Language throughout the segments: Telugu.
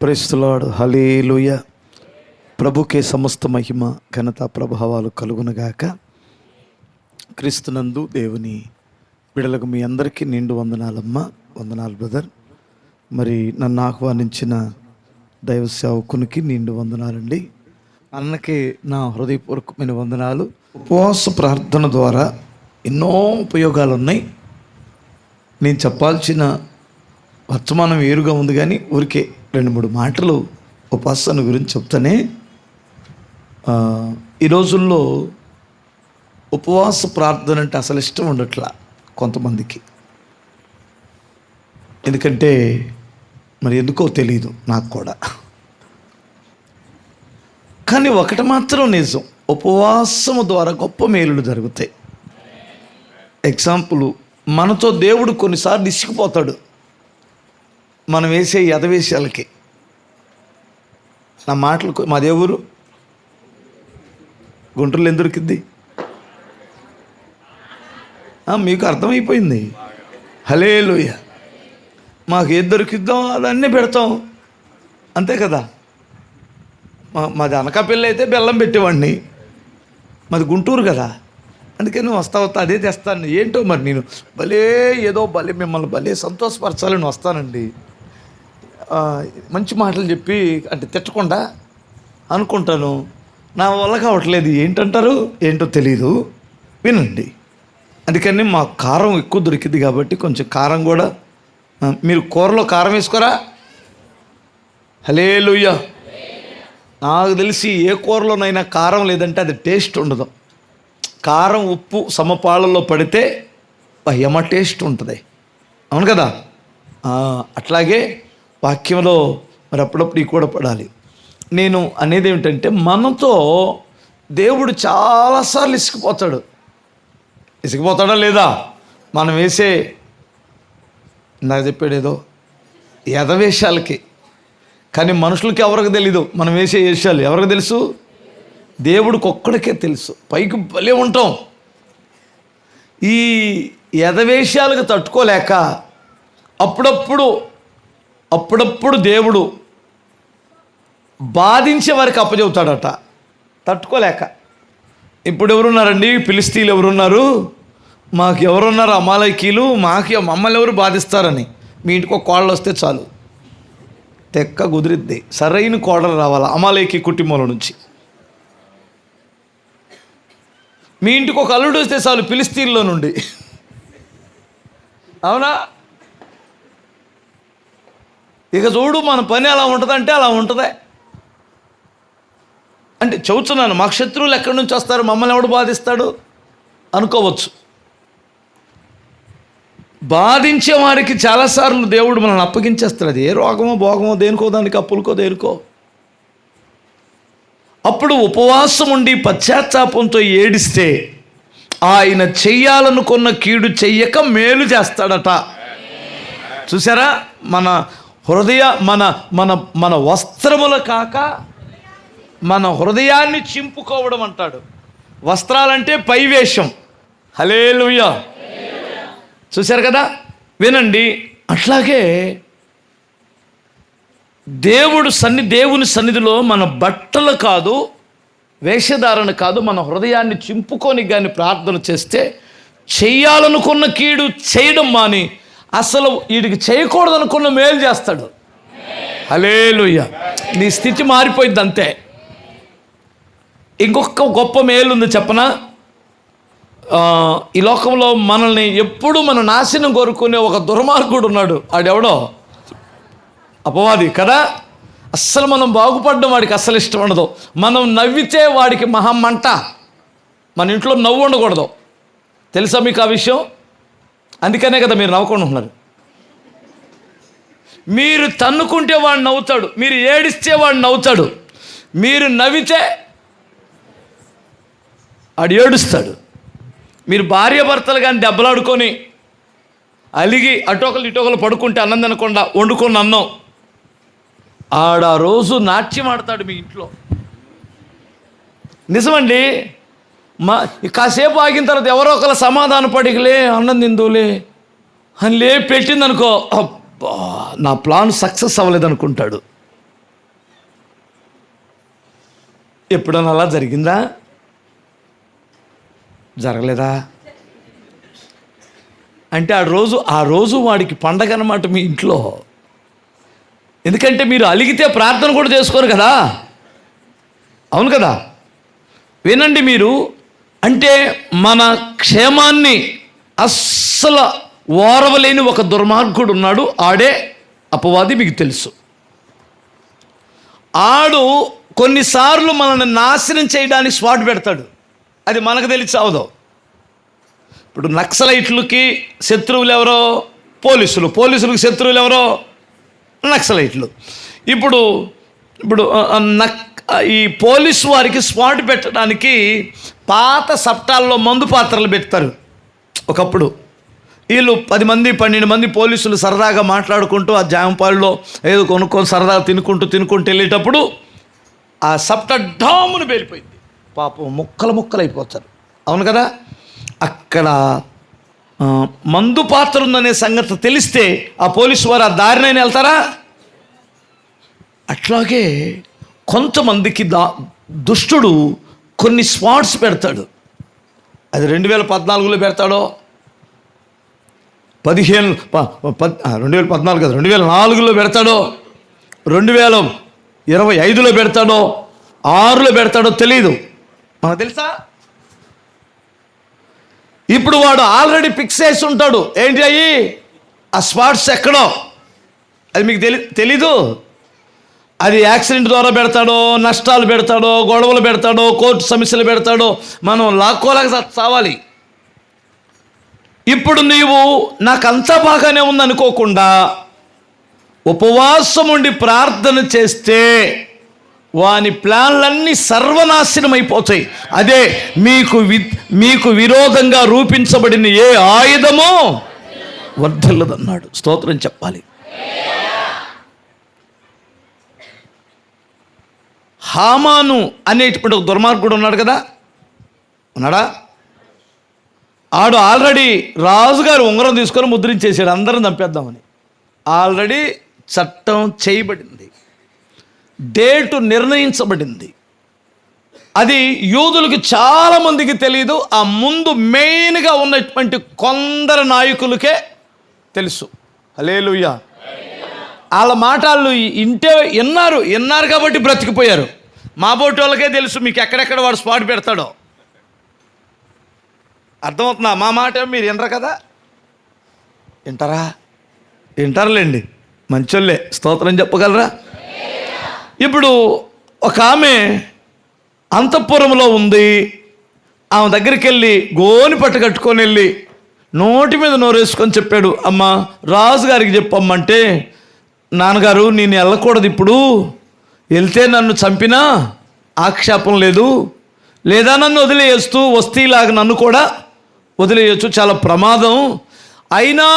Praise the Lord. హల్లెలూయా. ప్రభుకే సమస్త మహిమ ఘనత ప్రభావాలు కలుగునగాక. క్రీస్తునందు దేవుని బిడలకు మీ అందరికీ నిండు వందనాలమ్మ. వందనాలు బ్రదర్. మరి నన్ను ఆహ్వానించిన దైవ సేవకునికి నిండు వందనాలండి. అన్నకి నా హృదయపూర్వకమైన వందనాలు. ఉపవాస ప్రార్థన ద్వారా ఎన్నో ఉపయోగాలు ఉన్నాయి. నేను చెప్పాల్సిన వర్తమానం వేరుగా ఉంది, కానీ ఊరికే 2-3 మాటలు ఉపవాసాన్ని గురించి చెప్తానే. ఈ రోజుల్లో ఉపవాస ప్రార్థన అంటే అసలు ఇష్టం ఉండట్లా కొంతమందికి. ఎందుకంటే మరి ఎందుకో తెలియదు నాకు కూడా. కానీ ఒకటి మాత్రం నిజం, ఉపవాసము ద్వారా గొప్ప మేలులు జరుగుతాయి. ఎగ్జాంపుల్, మనతో దేవుడు కొన్నిసార్లు ఇసికిపోతాడు మనం వేసే యథవేశాలకి. నా మాటలు మా దేవుడు గుంటూరులో ఏం దొరికిద్ది? మీకు అర్థమైపోయింది. హల్లెలూయా. మాకు ఏది దొరికిద్దాం అదన్నీ పెడతాం, అంతే కదా. మాది అనకాపల్లి అయితే బెల్లం పెట్టేవాడిని, మాది గుంటూరు కదా, అందుకని వస్తా అదే తెస్తాను. ఏంటో మరి నేను భలే మిమ్మల్ని భలే సంతోషపరచాలని వస్తానండి. మంచి మాటలు చెప్పి అంటే తిట్టకుండా అనుకుంటాను, నా వల్ల కావట్లేదు. ఏంటంటారు ఏంటో తెలీదు, వినండి. అందుకని మా కారం ఎక్కువ దొరికింది కాబట్టి కొంచెం కారం కూడా మీరు కూరలో కారం వేసుకోరా. హల్లెలూయా. నాకు తెలిసి ఏ కూరలోనైనా కారం లేదంటే అది టేస్ట్ ఉండదు. కారం ఉప్పు సమపాళ్ళలో పడితే యమ టేస్ట్ ఉంటుంది, అవును కదా. అట్లాగే వాక్యంలో మరి అప్పుడప్పుడు ఈ కూడా పడాలి. నేను అనేది ఏమిటంటే, మనతో దేవుడు చాలాసార్లు ఇసిగిపోతాడా లేదా మనం వేసే నాకు చెప్పాడు ఏదో యథవేషాలకి. కానీ మనుషులకి ఎవరికి తెలీదు మనం వేసే వేషాలు ఎవరికి తెలుసు? దేవుడికి ఒక్కడికే తెలుసు. పైకి భలే ఉంటాం. ఈ యథవేషాలకు తట్టుకోలేక అప్పుడప్పుడు దేవుడు బాధించే వారికి అప్పచెబుతాడట, తట్టుకోలేక. ఇప్పుడు ఎవరున్నారండి? ఫిలిష్తీయులు ఎవరున్నారు? మాకు ఎవరున్నారు? అమాలేకీయులు. మమ్మల్ని ఎవరు బాధిస్తారని. మీ ఇంటికి ఒక కోడలు వస్తే చాలు, తెక్క కుదిరిద్ది. సరైన కోడలు రావాలి అమాలేకీ కుటుంబంలో నుంచి. మీ ఇంటికి ఒక అల్లుడు వస్తే చాలు ఫిలిష్తీయుల్లో నుండి, అవునా? ఇక చూడు మన పని ఎలా ఉంటుందంటే అలా ఉంటుంది. అంటే చెబుతున్నాను, మాకు శత్రువులు ఎక్కడి నుంచి వస్తారు, మమ్మల్ని ఎవడు బాధిస్తాడు అనుకోవచ్చు. బాధించే వారికి చాలాసార్లు దేవుడు మనల్ని అప్పగించేస్తాడు. అది ఏ రోగమో భోగమో దేనికో దానికి, అప్పులకో దేనికో. అప్పుడు ఉపవాసం ఉండి పశ్చాత్తాపంతో ఏడిస్తే ఆయన చెయ్యాలనుకున్న కీడు చెయ్యక మేలు చేస్తాడట. చూసారా? మన మన వస్త్రములు కాక మన హృదయాన్ని చింపుకోవడం అంటాడు. వస్త్రాలంటే పైవేషం. హల్లెలూయా. చూశారు కదా, వినండి. అట్లాగే దేవుని సన్నిధిలో మన బట్టలు కాదు, వేషధారణ కాదు, మన హృదయాన్ని చింపుకొని కానీ ప్రార్థన చేస్తే చెయ్యాలనుకున్న కీడు చేయడం మాని అసలు వీడికి చేయకూడదు అనుకున్న మేలు చేస్తాడు. హల్లెలూయా. నీ స్థితి మారిపోయింది అంతే. ఇంకొక గొప్ప మేలు ఉంది చెప్పనా? ఈ లోకంలో మనల్ని ఎప్పుడు మన నాశనం కోరుకునే ఒక దుర్మార్గుడు ఉన్నాడు. ఆడెవడో అపవాది కదా. అస్సలు మనం బాగుపడడం వాడికి అస్సలు ఇష్టం ఉండదు. మనం నవ్వితే వాడికి మహామంట. మన ఇంట్లో నవ్వు ఉండకూడదు, తెలుసా మీకు ఆ విషయం? అందుకనే కదా మీరు నవ్వకుండా ఉన్నారు. మీరు తన్నుకుంటే వాడు నవ్వుతాడు, మీరు ఏడిస్తే వాడు నవ్వుతాడు, మీరు నవ్వితే వాడు ఏడుస్తాడు. మీరు భార్యాభర్తలు కానీ దెబ్బలాడుకొని అలిగి అటోకలు ఇటోకలు పడుకుంటే అన్నం తినకుండా వండుకొని అన్నం, ఆ రోజు నాట్యం ఆడతాడు మీ ఇంట్లో. నిజమండి. కాసేపు ఆగిన తర్వాత ఎవరో ఒకరు సమాధాన పడిగలే అన్నం తిందులే అని పెట్టిందనుకో, అబ్బా నా ప్లాన్ సక్సెస్ అవ్వలేదనుకుంటాడు. ఎప్పుడన్నా అలా జరిగిందా? జరగలేదా? అంటే ఆ రోజు వాడికి పండగ అన్నమాట మీ ఇంట్లో. ఎందుకంటే మీరు అలిగితే ప్రార్థన కూడా చేసుకోరు కదా, అవును కదా? వినండి మీరు, అంటే మన క్షేమాన్ని అస్సలు ఓరవలేని ఒక దుర్మార్గుడు ఉన్నాడు, ఆడే అపవాది. మీకు తెలుసు, ఆడు కొన్నిసార్లు మనల్ని నాశనం చేయడానికి స్పాట్ పెడతాడు. అది మనకు తెలిసి అవదు. ఇప్పుడు నక్సలైట్లకి శత్రువులు ఎవరో పోలీసులు, పోలీసులకు శత్రువులు ఎవరో నక్సలైట్లు. ఇప్పుడు ఈ పోలీసు వారికి స్పాట్ పెట్టడానికి పాత సప్టాల్లో మందు పాత్రలు పెడతారు. ఒకప్పుడు వీళ్ళు 10 మంది 12 మంది పోలీసులు సరదాగా మాట్లాడుకుంటూ ఆ జాంపాల్లో ఏదో కొనుక్కొని సరదాగా తినుకుంటూ వెళ్ళేటప్పుడు ఆ సప్ట డామును పేలిపోయింది. పాపం ముక్కలు అయిపోతారు, అవును కదా? అక్కడ మందు పాత్ర ఉందనే సంగతి తెలిస్తే ఆ పోలీసు వారు ఆ దారినైనా వెళ్తారా? అట్లాగే కొంతమందికి దుష్టుడు కొన్ని స్పాట్స్ పెడతాడు. అది 2014లో పెడతాడో, 2014 కదా, 2004లో పెడతాడో, 2025లో పెడతాడో, 6లో పెడతాడో తెలియదు, మనకు తెలుసా? ఇప్పుడు వాడు ఆల్రెడీ ఫిక్స్ చేసి ఉంటాడు. ఏంటి అయ్యి ఆ స్పాట్స్ ఎక్కడో, అది మీకు తెలీదు. అది యాక్సిడెంట్ ద్వారా పెడతాడో, నష్టాలు పెడతాడో, గొడవలు పెడతాడో, కోర్టు సమస్యలు పెడతాడో, మనం లాక్కోలేక చావాలి. ఇప్పుడు నీవు నాకంతా బాగానే ఉందనుకోకుండా ఉపవాసం ఉండి ప్రార్థన చేస్తే వాని ప్లాన్లన్నీ సర్వనాశనం అయిపోతాయి. అదే మీకు విరోధంగా రూపించబడిన ఏ ఆయుధమో వర్ధిల్లదన్నాడు. స్తోత్రం చెప్పాలి. హామాను అనేటువంటి ఒక దుర్మార్గుడు ఉన్నాడు కదా, ఉన్నాడా? ఆడు ఆల్రెడీ రాజుగారు ఉంగరం తీసుకొని ముద్రించేశాడు అందరం చంపేద్దామని. ఆల్రెడీ చట్టం చేయబడింది, డేటు నిర్ణయించబడింది. అది యూదులకు చాలామందికి తెలియదు. ఆ ముందు మెయిన్గా ఉన్నటువంటి కొందరు నాయకులకే తెలుసు. హల్లెలూయా. వాళ్ళ మాటలు విన్నారు కాబట్టి బ్రతికిపోయారు. మా బోటి వాళ్ళకే తెలుసు మీకు ఎక్కడెక్కడ వాడు స్పాట్ పెడతాడో. అర్థమవుతుందా? మా మాట మీరు వినరు కదా, వింటారులేండి, మంచోళ్ళే, స్తోత్రం చెప్పగలరా? ఇప్పుడు ఒక ఆమె అంతఃపురంలో ఉంది. ఆమె దగ్గరికి వెళ్ళి గోని పట్టు కట్టుకొని వెళ్ళి నోటి మీద నోరేసుకొని చెప్పాడు, అమ్మ రాజుగారికి చెప్పమ్మంటే, నాన్నగారు నేను వెళ్ళకూడదు, ఇప్పుడు వెళ్తే నన్ను చంపినా ఆక్షేపం లేదు, లేదా నన్ను వదిలేస్తూ వస్తీలాగా నన్ను కూడా వదిలేయచ్చు, చాలా ప్రమాదం, అయినా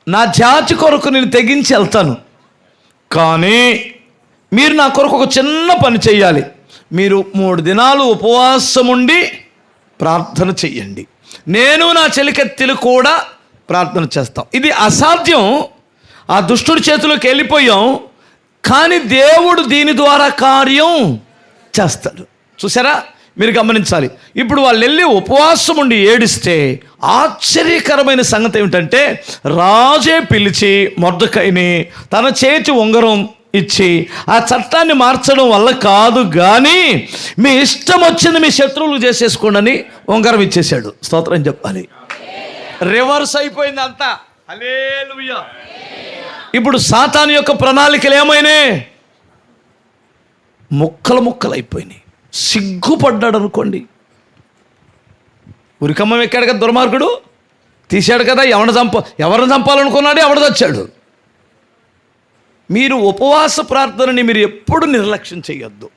నా జాతి కొరకు నేను తెగించి వెళ్తాను, కానీ మీరు నా కొరకు ఒక చిన్న పని చెయ్యాలి. మీరు 3 దినాలు ఉపవాసం ఉండి ప్రార్థన చెయ్యండి, నేను నా చెలికత్తెలు కూడా ప్రార్థన చేస్తాం. ఇది అసాధ్యం, ఆ దుష్టుడి చేతిలోకి వెళ్ళిపోయాం, కానీ దేవుడు దీని ద్వారా కార్యం చేస్తాడు. చూసారా? మీరు గమనించాలి. ఇప్పుడు వాళ్ళు వెళ్ళి ఉపవాసం ఉండి ఏడిస్తే ఆశ్చర్యకరమైన సంగతి ఏమిటంటే, రాజే పిలిచి మొర్దెకైని తన చేతి ఉంగరం ఇచ్చి ఆ చట్టాన్ని మార్చడం వల్ల కాదు, కానీ మీ ఇష్టం వచ్చింది మీ శత్రువులు చేసేసుకోండి అని ఉంగరం ఇచ్చేశాడు. స్తోత్రం చెప్పాలి. రివర్స్ అయిపోయింది అంతా. హల్లెలూయా. ఇప్పుడు సాతాను యొక్క ప్రణాళికలు ఏమైనాయి? ముక్కలు అయిపోయినాయి. సిగ్గుపడ్డాడు అనుకోండి. ఉరికమ్మం ఎక్కాడు కదా దుర్మార్గుడు, తీశాడు కదా, ఎవరిని చంపాలనుకున్నాడు, ఎవడు చచ్చాడు. మీరు ఉపవాస ప్రార్థనని మీరు ఎప్పుడు నిర్లక్ష్యం చేయొద్దు.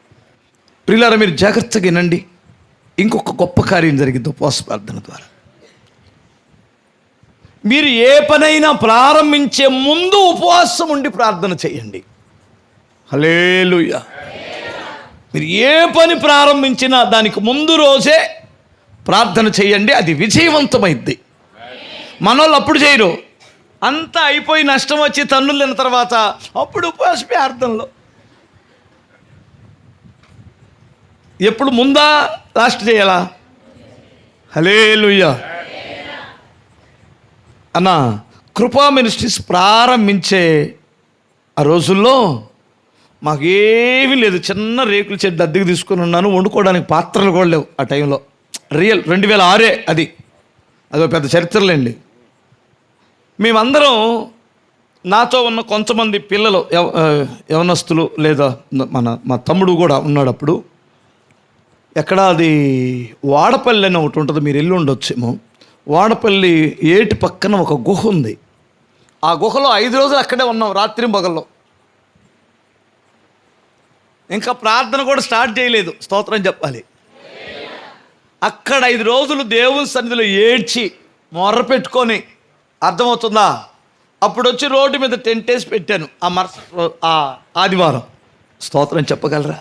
ప్రియులారా, మీరు జాగ్రత్తగా వినండి. ఇంకొక గొప్ప కార్యం జరిగింది ఉపవాస ప్రార్థన ద్వారా. మీరు ఏ పనైనా ప్రారంభించే ముందు ఉపవాసం ఉండి ప్రార్థన చేయండి. హల్లెలూయా. మీరు ఏ పని ప్రారంభించినా దానికి ముందు రోజే ప్రార్థన చేయండి, అది విజయవంతమైద్ది. మనోళ్ళు అప్పుడు చేయరు, అంతా అయిపోయి నష్టం వచ్చి తన్నులు తిన్న తర్వాత అప్పుడు ఉపవాస ప్రార్థనలో. ఎప్పుడు ముందా లాస్ట్ చేయాలా? హల్లెలూయా అన్న. కృపా మినిస్ట్రీస్ ప్రారంభించే ఆ రోజుల్లో మాకేమీ లేదు. చిన్న రేకుల చెట్టు అద్దెకి తీసుకుని ఉన్నాను. వండుకోవడానికి పాత్రలు కూడా లేవు ఆ టైంలో. రియల్ 2006 అది. అదో పెద్ద చరిత్రలేండి. మేమందరం, నాతో ఉన్న కొంతమంది పిల్లలు, యవనస్తులు, లేదా మా తమ్ముడు కూడా ఉన్నాడు అప్పుడు. ఎక్కడ అది వాడపల్లి అని ఒకటి ఉంటుంది, మీరు వెళ్ళి ఉండొచ్చేమో. వాడపల్లి ఏటి పక్కన ఒక గుహ ఉంది. ఆ గుహలో 5 రోజులు అక్కడే ఉన్నాం, రాత్రి పగల్లో. ఇంకా ప్రార్థన కూడా స్టార్ట్ చేయలేదు, స్తోత్రం చెప్పాలి. అక్కడ 5 రోజులు దేవుని సన్నిధిలో ఏడ్చి మొర్ర పెట్టుకొని, అర్థమవుతుందా? అప్పుడు వచ్చి రోడ్డు మీద టెంట్ వేసి పెట్టాను ఆ ఆదివారం. స్తోత్రం చెప్పగలరా?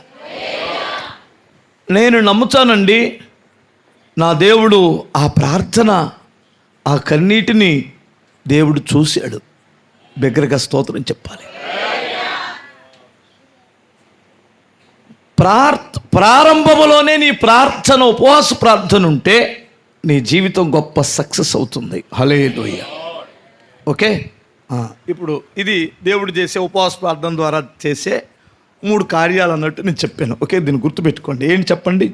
నేను నమ్ముతానండి, నా దేవుడు ఆ ప్రార్థన, ఆ కన్నీటిని దేవుడు చూశాడు. బిగ్గరగా స్తోత్రం చెప్పాలి. ప్రారంభంలోనే నీ ప్రార్థన, ఉపవాస ప్రార్థన ఉంటే నీ జీవితం గొప్ప సక్సెస్ అవుతుంది. హల్లెలూయా. ఓకే, ఇప్పుడు ఇది దేవుడు చేసే ఉపవాస ప్రార్థన ద్వారా చేసే 3 కార్యాలు అన్నట్టు నేను చెప్పాను. ఓకే, దీన్ని గుర్తుపెట్టుకోండి. ఏంటి చెప్పండి?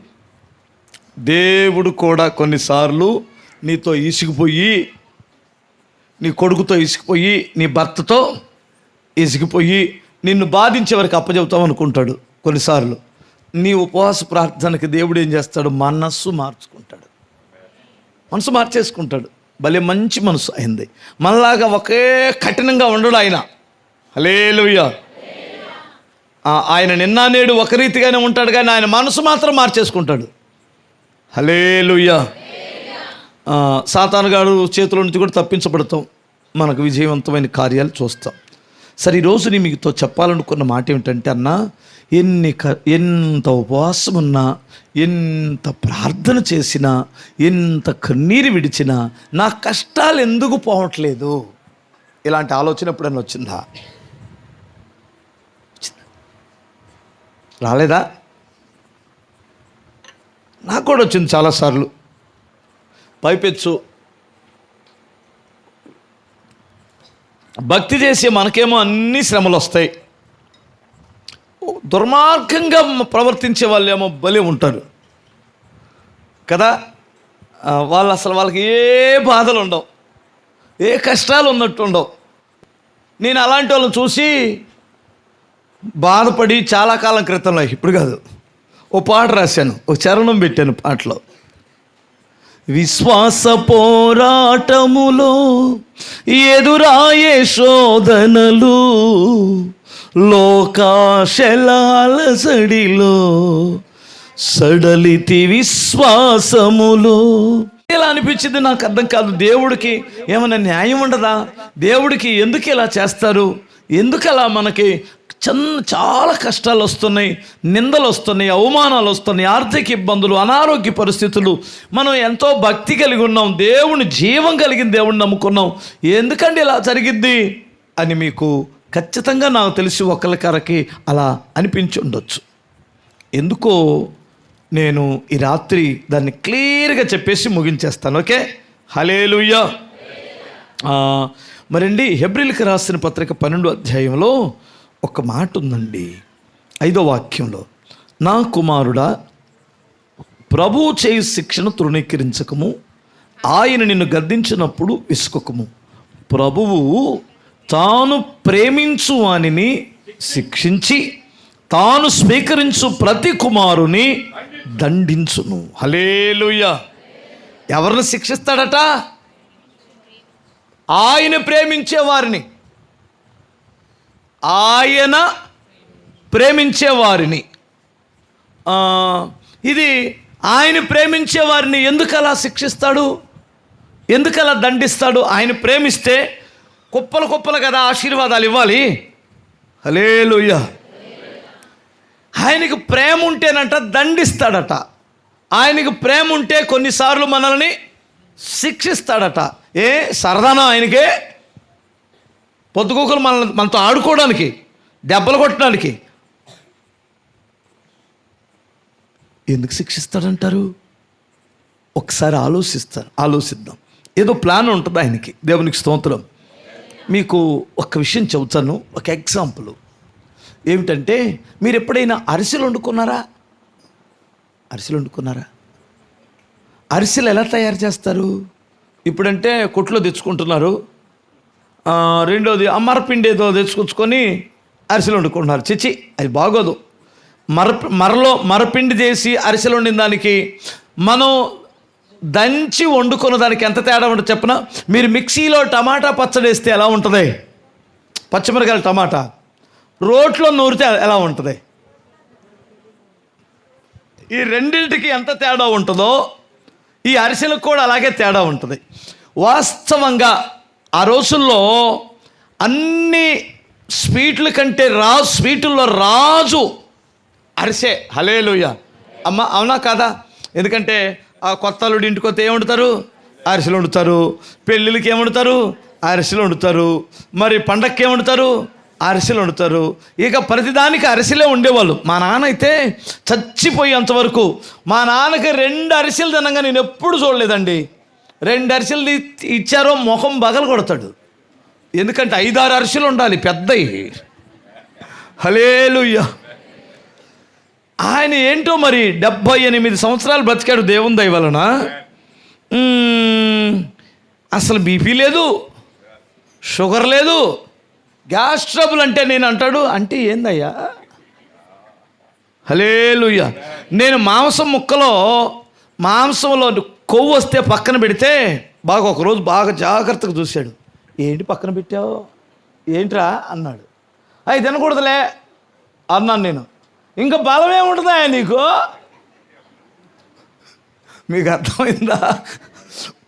దేవుడు కూడా కొన్నిసార్లు నీతో ఇసిగిపోయి, నీ కొడుకుతో ఇసిగిపోయి, నీ భర్తతో ఇసిగిపోయి నిన్ను బాధించే వరకు అప్పచెబుతాం అనుకుంటాడు. కొన్నిసార్లు నీ ఉపవాస ప్రార్థనకి దేవుడు ఏం చేస్తాడు? మనస్సు మార్చుకుంటాడు, మనసు మార్చేసుకుంటాడు. భలే మంచి మనసు అయింది. మనలాగా ఒకే కఠినంగా ఉండడు ఆయన. హల్లెలూయా. ఆయన నిన్న నేడు ఒక రీతిగానే ఉంటాడు, కానీ ఆయన మనసు మాత్రం మార్చేసుకుంటాడు. హల్లెలూయా. సాతాను గాడు చేతుల నుంచి కూడా తప్పించబడతాం, మనకు విజయవంతమైన కార్యాలు చూస్తాం. సరే, ఈరోజు నేను మీతో చెప్పాలనుకున్న మాట ఏమిటంటే, అన్న, ఎంత ఉపవాసం ఉన్నా, ఎంత ప్రార్థన చేసినా, ఎంత కన్నీరు విడిచినా నా కష్టాలు ఎందుకు పోవట్లేదు? ఇలాంటి ఆలోచన ఎప్పుడన్నా వచ్చిందా? రాలేదా? నాకు కూడా వచ్చింది చాలాసార్లు. పైపెచ్చు భక్తి చేసే మనకేమో అన్ని శ్రమలు వస్తాయి. దుర్మార్గంగా ప్రవర్తించే వాళ్ళు ఏమో భలే ఉంటారు కదా. వాళ్ళకి ఏ బాధలు ఉండవు, ఏ కష్టాలు ఉన్నట్టు ఉండవు. నేను అలాంటి వాళ్ళని చూసి బాధపడి చాలా కాలం క్రితంలో, ఇప్పుడు కాదు, ఓ పాట రాశాను, ఒక చరణం పెట్టాను పాటలో. విశ్వాస పోరాటములో ఎదురాయే శోధనలు, లోకాశలాలసడిలో సడలితి విశ్వాసములో. ఇలా అనిపించింది, నాకు అర్థం కాదు. దేవుడికి ఏమైనా న్యాయం ఉండదా? దేవుడికి ఎందుకు ఇలా చేస్తారు? ఎందుకు అలా మనకి చాలా కష్టాలు వస్తున్నాయి, నిందలు వస్తున్నాయి, అవమానాలు వస్తున్నాయి, ఆర్థిక ఇబ్బందులు, అనారోగ్య పరిస్థితులు. మనం ఎంతో భక్తి కలిగి ఉన్నాం, దేవుని జీవం కలిగిన దేవుడిని నమ్ముకున్నాం, ఎందుకంటే ఇలా జరిగిద్ది అని మీకు ఖచ్చితంగా నాకు తెలిసి ఒకరికరకి అలా అనిపించి ఉండొచ్చు. ఎందుకో నేను ఈ రాత్రి దాన్ని క్లియర్గా చెప్పేసి ముగించేస్తాను. ఓకే, హల్లెలూయా. మరండి, హెబ్రీయులకు రాసిన పత్రిక 12వ అధ్యాయంలో ఒక మాట ఉందండి, 5వ వాక్యంలో. నా కుమారుడా, ప్రభువు చేయు శిక్షను తృణీకరించకము, ఆయన నిన్ను గద్దించినప్పుడు విసుకకము. ప్రభువు తాను ప్రేమించు వానిని శిక్షించి తాను స్వీకరించు ప్రతి కుమారుని దండించును. హల్లెలూయా. ఎవరిని శిక్షిస్తాడట? ఆయన ప్రేమించే వారిని, ఆయన ప్రేమించే వారిని. ఇది ఆయన ప్రేమించే వారిని ఎందుకు అలా శిక్షిస్తాడు, ఎందుకు అలా దండిస్తాడు? ఆయన ప్రేమిస్తే కుప్పలు కుప్పలు కదా ఆశీర్వాదాలు ఇవ్వాలి. హల్లెలూయా. ఆయనకు ప్రేమ ఉంటేనంట దండిస్తాడట. ఆయనకు ప్రేమ ఉంటే కొన్నిసార్లు మనల్ని శిక్షిస్తాడట. సరదానా ఆయనకే? పొద్దుగూకులు మనతో ఆడుకోవడానికి, దెబ్బలు కొట్టడానికి. ఎందుకు శిక్షిస్తాడంటారు? ఒకసారి ఆలోచిద్దాం. ఏదో ప్లాన్ ఉంటుంది ఆయనకి. దేవునికి స్తోత్రం. మీకు ఒక విషయం చెబుతాను, ఒక ఎగ్జాంపుల్. ఏమిటంటే, మీరు ఎప్పుడైనా అరిసెలు వండుకున్నారా? అరిసెలు ఎలా తయారు చేస్తారు? ఇప్పుడంటే కొట్లో తెచ్చుకుంటున్నారు. రెండోది మరపిండి ఏదో తెచ్చుకొచ్చుకొని అరిసెలు వండుకుంటున్నారు. చిచ్చి, అది బాగోదు. మరపిండి చేసి అరిసెలు వండిన దానికి మనం దంచి వండుకున్న దానికి ఎంత తేడా ఉంటుంది చెప్పనా? మీరు మిక్సీలో టమాటా పచ్చడి వేస్తే ఎలా ఉంటుంది? పచ్చిమిరకాయలు టమాటా రోట్లో నూరితే ఎలా ఉంటుంది? ఈ రెండింటికి ఎంత తేడా ఉంటుందో ఈ అరిసెలకు కూడా అలాగే తేడా ఉంటుంది. వాస్తవంగా ఆ రోజుల్లో అన్ని స్వీట్ల కంటే స్వీటుల్లో రాజు అరిసె. హల్లెలూయా అమ్మ, అవునా కాదా? ఎందుకంటే ఆ కొత్త అల్లుడి ఇంటికి వస్తే ఏం వండుతారు? అరిసెలు వండుతారు. పెళ్ళిళ్ళకి ఏం వండుతారు? అరిసెలు వండుతారు. మరి పండక్కి ఏం వండుతారు? అరిసెలు వండుతారు. ఇక ప్రతిదానికి అరిసెలే ఉండేవాళ్ళు. మా నాన్న అయితే చచ్చిపోయేంతవరకు మా నాన్నకి 2 అరిసెలు తినంగా నేను ఎప్పుడు చూడలేదండి. 2 అరిసెలు ఇచ్చారో ముఖం బగలు కొడతాడు. ఎందుకంటే 5-6 అరిసెలు ఉండాలి పెద్దవి. హల్లెలూయా. ఆయన ఏంటో మరి 78 సంవత్సరాలు బ్రతికాడు దేవుని దయ వలన. అసలు బీపీ లేదు, షుగర్ లేదు, గ్యాస్ ట్రబుల్ అంటే నేను అంటాడు. అంటే ఏందయ్యా? హల్లెలూయా. నేను మాంసంలో కొవ్వు వస్తే పక్కన పెడితే ఒకరోజు బాగా జాగ్రత్తగా చూశాడు. ఏంటి పక్కన పెట్టావు? ఏంట్రా అన్నాడు. అవి తినకూడదులే అన్నాను నేను. ఇంకా బలం ఏముంటుందా నీకు? మీకు అర్థమైందా?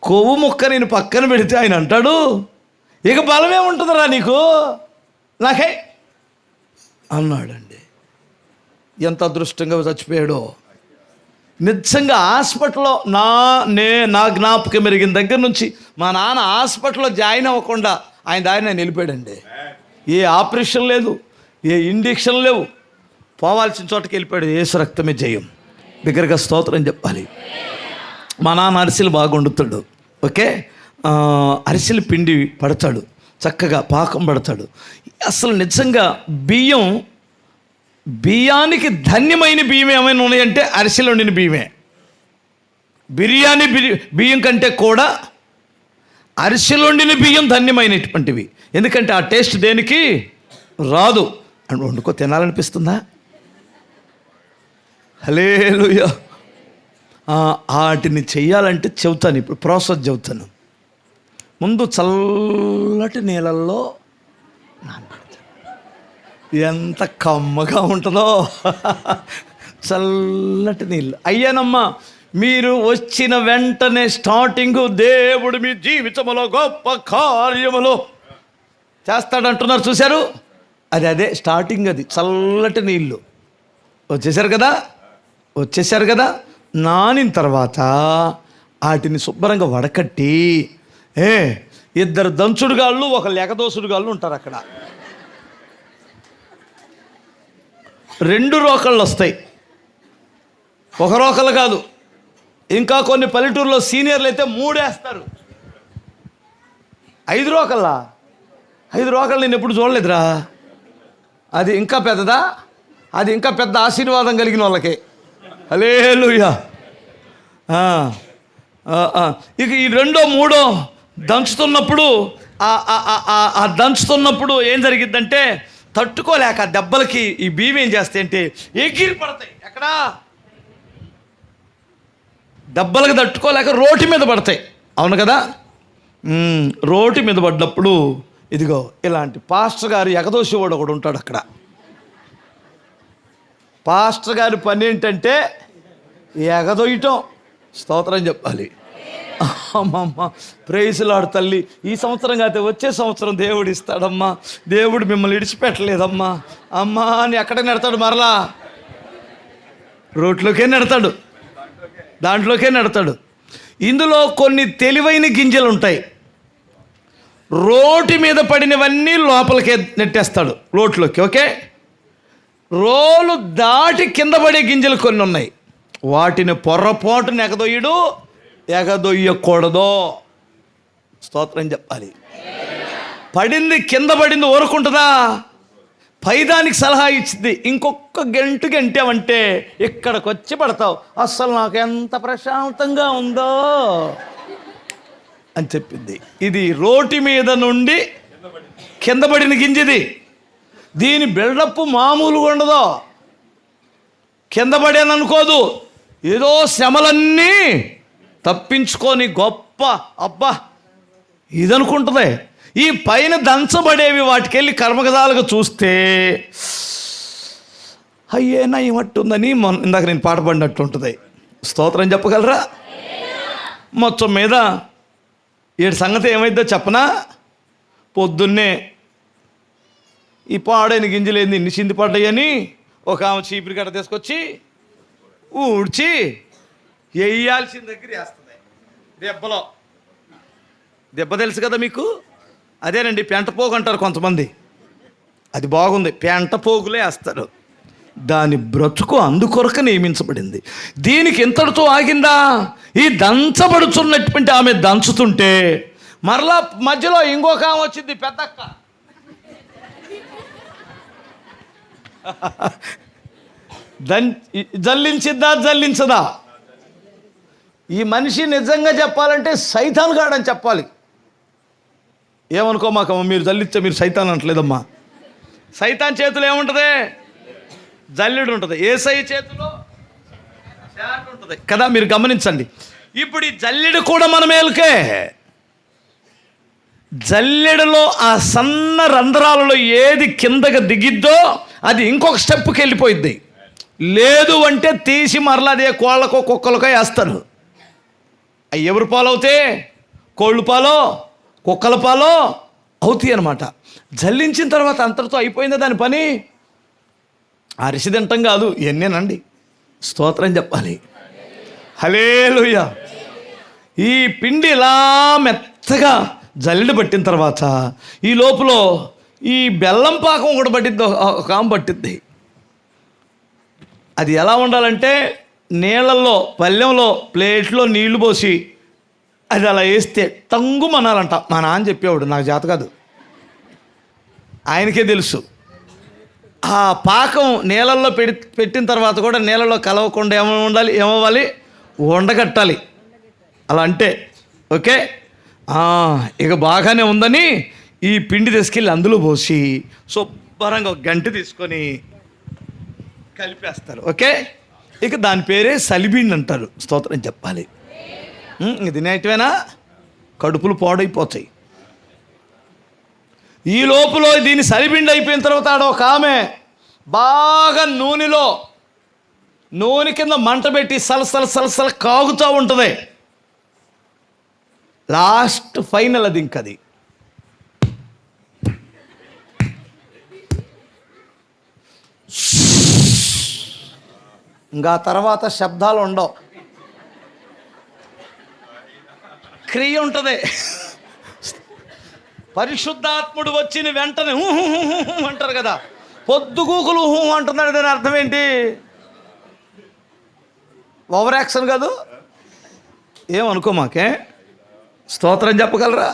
కొవ్వు ముక్క నేను పక్కన పెడితే ఆయన అంటాడు, ఇక బలం ఏముంటుందిరా నీకు? నాకే అన్నాడండి. ఎంత అదృష్టంగా చచ్చిపోయాడో. నిజంగా హాస్పిటల్లో నా జ్ఞాపకం మెరిగిన దగ్గర నుంచి మా నాన్న హాస్పిటల్లో జాయిన్ అవ్వకుండా ఆయన దారి నేను వెళ్ళిపోయాడండి. ఏ ఆపరేషన్ లేదు, ఏ ఇంజెక్షన్ లేవు. పోవాల్సిన చోటకి వెళ్ళిపోయాడు. యేసు రక్తమే జయం. దగ్గరగా స్తోత్రం చెప్పాలి. మా నాన్న అరిసెలు బాగా వండుతాడు. ఓకే, అరిసెలు పిండి పడతాడు, చక్కగా పాకం పడతాడు. అసలు నిజంగా బియ్యానికి ధన్యమైన బియ్యం ఏమైనా ఉన్నాయంటే అరిసెలు వండిన బియ్యమే. బిర్యానీ బియ్యం కంటే కూడా అరిసెలు వండిన బియ్యం ధన్యమైనటువంటివి. ఎందుకంటే ఆ టేస్ట్ దేనికి రాదు. అని వండుకో తినాలనిపిస్తుందా? హల్లెలూయా. వాటిని చెయ్యాలంటే చెబుతాను, ఇప్పుడు ప్రాసెస్ చెబుతాను. ముందు చల్లటి నీళ్ళల్లో నానబెడతాను. ఎంత కమ్మగా ఉంటుందో చల్లటి నీళ్ళు. అయ్యానమ్మా, మీరు వచ్చిన వెంటనే స్టార్టింగు దేవుడు మీ జీవితంలో గొప్ప కార్యములు చేస్తాడంటున్నారు. చూశారు? అదే స్టార్టింగ్. అది చల్లటి నీళ్ళు వచ్చేసారు కదా. నానిన తర్వాత వాటిని శుభ్రంగా వడకట్టి 2 దంచుడుగాళ్ళు, 1 ఎగదోసుడుగాళ్ళు ఉంటారు అక్కడ. 2 రోకళ్ళు వస్తాయి, 1 రోకలు కాదు. ఇంకా కొన్ని పల్లెటూరులో సీనియర్లు అయితే 3 వేస్తారు. 5 రోకల్లా? 5 రోకళ్ళు నేను ఎప్పుడు చూడలేదురా. అది ఇంకా పెద్దదా? అది ఇంకా పెద్ద ఆశీర్వాదం కలిగిన వాళ్ళకి. హల్లెలూయా. ఇక ఈ 2, 3 దంచుతున్నప్పుడు దంచుతున్నప్పుడు ఏం జరిగిద్దంటే తట్టుకోలేక దెబ్బలకి ఈ బియ్యం ఏం చేస్తాయి అంటే ఎగిరి పడతాయి. ఎక్కడా? దెబ్బలకి తట్టుకోలేక రోటి మీద పడతాయి. అవును కదా? రోటి మీద పడ్డప్పుడు ఇదిగో ఇలాంటి పాస్టర్ గారు ఎగదోసేవాడు ఒకడు ఉంటాడు అక్కడ. పాస్టర్ గారి పని ఏంటంటే ఎగదొయ్యటం. స్తోత్రం చెప్పాలి. అమ్మమ్మ, ప్రైజ్ లార్డ్ తల్లి. ఈ సంవత్సరం కాకపోతే వచ్చే సంవత్సరం దేవుడు ఇస్తాడమ్మా. దేవుడు మిమ్మల్ని విడిచిపెట్టలేదమ్మా. అమ్మా అని ఎక్కడ నెడతాడు? మరలా రోట్లోకే నెడతాడు, దాంట్లోకే నెడతాడు. ఇందులో కొన్ని తెలివైన గింజలు ఉంటాయి. రోటి మీద పడినవన్నీ లోపలికే నెట్టేస్తాడు, రోట్లోకి. ఓకే, రోలు దాటి కింద పడే గింజలు కొన్ని ఉన్నాయి. వాటిని పొర్రపాటును ఎగదొయ్యకూడదు. స్తోత్రం చెప్పాలి. పడింది కింద పడింది ఊరుకుంటుందా? పైదానికి సలహా ఇచ్చింది, ఇంకొక గంటావంటే ఇక్కడికి వచ్చి పడతావు, అస్సలు నాకు ఎంత ప్రశాంతంగా ఉందో అని చెప్పింది. ఇది రోటి మీద నుండి కింద పడిన గింజది. దీని బిల్డప్ మామూలుగా ఉండదు. కింద పడాను అనుకోదు, ఏదో శ్రమలన్నీ తప్పించుకొని గొప్ప అబ్బా ఇదనుకుంటుంది. ఈ పైన దంచబడేవి వాటికెళ్ళి కర్మగదాలుగా చూస్తే అయ్యేనా ఏమట్టుందని ఇందాక నేను పాట పడినట్టు ఉంటుంది. స్తోత్రం చెప్పగలరా? మొత్తం మీద ఏడు సంగతి ఏమైందో చెప్పనా? పొద్దున్నే ఈ పాడైన గింజలేంది ఇన్ని చింది పడ్డాయని ఒక ఆమె చీపురి గడ్డ తీసుకొచ్చి ఊడ్చి వేయాల్సిన దగ్గర వేస్తుంది. దెబ్బలో దెబ్బ తెలుసు కదా మీకు? అదేనండి పెంట పోగు అంటారు కొంతమంది. అది బాగుంది, పెంట పోగులే వేస్తారు. దాని బ్రతుకు అందుకొరక నియమించబడింది. దీనికి ఇంతటితో ఆగిందా? ఈ దంచబడుచున్నటువంటి ఆమె దంచుతుంటే మరలా మధ్యలో ఇంకొక ఆమె వచ్చింది, పెద్దక్క. జల్లించదా? ఈ మనిషి నిజంగా చెప్పాలంటే సైతాన్ గాడని చెప్పాలి. ఏమనుకోమాకమ్మ, మీరు జల్లిస్తే మీరు సైతాన్ అంటలేదమ్మా. సైతాన్ చేతిలో ఏముంటుంది? జల్లెడు ఉంటుంది. యేసయ్య చేతిలో చాట ఉంటుంది కదా. మీరు గమనించండి. ఇప్పుడు ఈ జల్లెడు కూడా మన మేలుకే. జల్లెడలో ఆ సన్న రంధ్రాలలో ఏది కిందకి దిగిద్దో అది ఇంకొక స్టెప్కి వెళ్ళిపోయిద్ది. లేదు అంటే తీసి మరలా అదే కోళ్ళకో కుక్కలకో వేస్తారు. అవి ఎవరు పాలవుతే? కోళ్ళు పాలో కుక్కల పాలో అవుతాయి అన్నమాట. జల్లించిన తర్వాత అంతటితో అయిపోయిందా దాని పని? అరిసి తింటాం కాదు, ఎన్నేనండి. స్తోత్రం చెప్పాలి. హల్లెలూయా. ఈ పిండి ఇలా మెత్తగా జల్లెడ పట్టిన తర్వాత ఈ లోపల ఈ బెల్లం పాకం ఒకటి పట్టిద్ది, ఒక ఆమె పట్టిద్ది. అది ఎలా ఉండాలంటే నీళ్ళల్లో పళ్ళెంలో ప్లేట్లో నీళ్లు పోసి అది అలా వేస్తే టంగుమనాలంట. మా నాన్న చెప్పేవాడు, నాకు చేత కాదు, ఆయనకే తెలుసు. ఆ పాకం నీళ్ళల్లో పెట్టిన తర్వాత కూడా నీళ్ళలో కలవకుండా ఏమవ్వాలి? ఉండగట్టాలి. అలా అంటే ఓకే, ఇక బాగానే ఉందని ఈ పిండి తీసుకెళ్ళి అందులో పోసి శుభ్రంగా ఒక గంట తీసుకొని కలిపేస్తారు. ఓకే, ఇక దాని పేరే సలిబిండి అంటారు. స్తోత్రం చెప్పాలి. ఇది నేటివేనా? కడుపులు పాడైపోతాయి. ఈ లోపల దీన్ని సలిబిండి అయిపోయిన తర్వాత ఆడ ఒక ఆమె బాగా నూనె కింద మంట పెట్టి సలసల కాగుతూ ఉంటుంది. లాస్ట్ ఫైనల్ అది. ఇంకది ఇంకా తర్వాత శబ్దాలు ఉండవు, క్రియ ఉంటుంది. పరిశుద్ధాత్ముడు వచ్చిన వెంటనే అంటారు కదా, పొద్దుగూకులు అంటున్నాడు. దాని అర్థం ఏంటి? ఓవర్ యాక్షన్ కాదు, ఏమనుకో మాకే. స్తోత్రం చెప్పగలరా?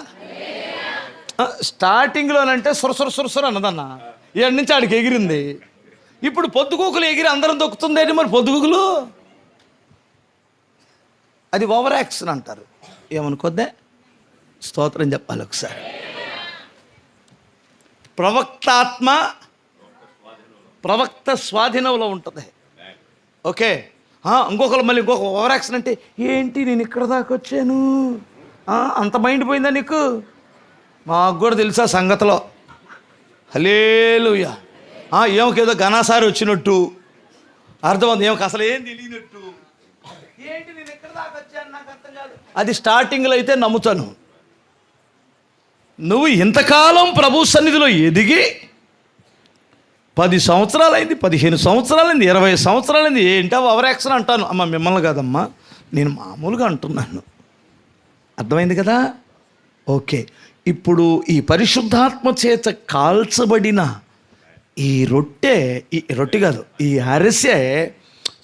స్టార్టింగ్లోనంటే సురసుర అన్నదన్న, ఏడు నుంచి ఆడికి ఎగిరింది. ఇప్పుడు పొద్దుగూకులు ఎగిరి అందరం దొక్కుతుందేంటి మరి? పొద్దుగూకులు అది ఓవర్ యాక్షన్ అంటారు. ఏమనుకోద్దే. స్తోత్రం చెప్పాలి. ఒకసారి ప్రవక్త స్వాధీనంలో ఉంటుంది. ఓకే, ఇంకొకరు మళ్ళీ ఇంకొక ఓవర్ యాక్షన్ అంటే ఏంటి నేను ఇక్కడ దాకా వచ్చాను, అంత మైండ్ పోయిందా నీకు? మాకు కూడా తెలుసా సంగతిలో. హల్లెలూయా. ఏమకేదో ఘనాసారి వచ్చినట్టు అర్థమవుతుంది, ఏమకి అసలు ఏం తెలియనట్టు. ఏంటి నేను ఎక్కడ దాకా వచ్చాను నాకు అర్థం కాదు. అది స్టార్టింగ్లో అయితే నమ్ముతాను. నువ్వు ఇంతకాలం ప్రభు సన్నిధిలో ఎదిగి 10 సంవత్సరాలైంది, 15 సంవత్సరాలైంది, 20 సంవత్సరాలైంది, ఏంటో ఓవర్ యాక్షన్ అంటాను. అమ్మ మిమ్మల్ని కాదమ్మా, నేను మామూలుగా అంటున్నాను. అర్థమైంది కదా? ఓకే, ఇప్పుడు ఈ పరిశుద్ధాత్మ చేత కాల్చబడిన ఈ రొట్టె కాదు, ఈ అరిసె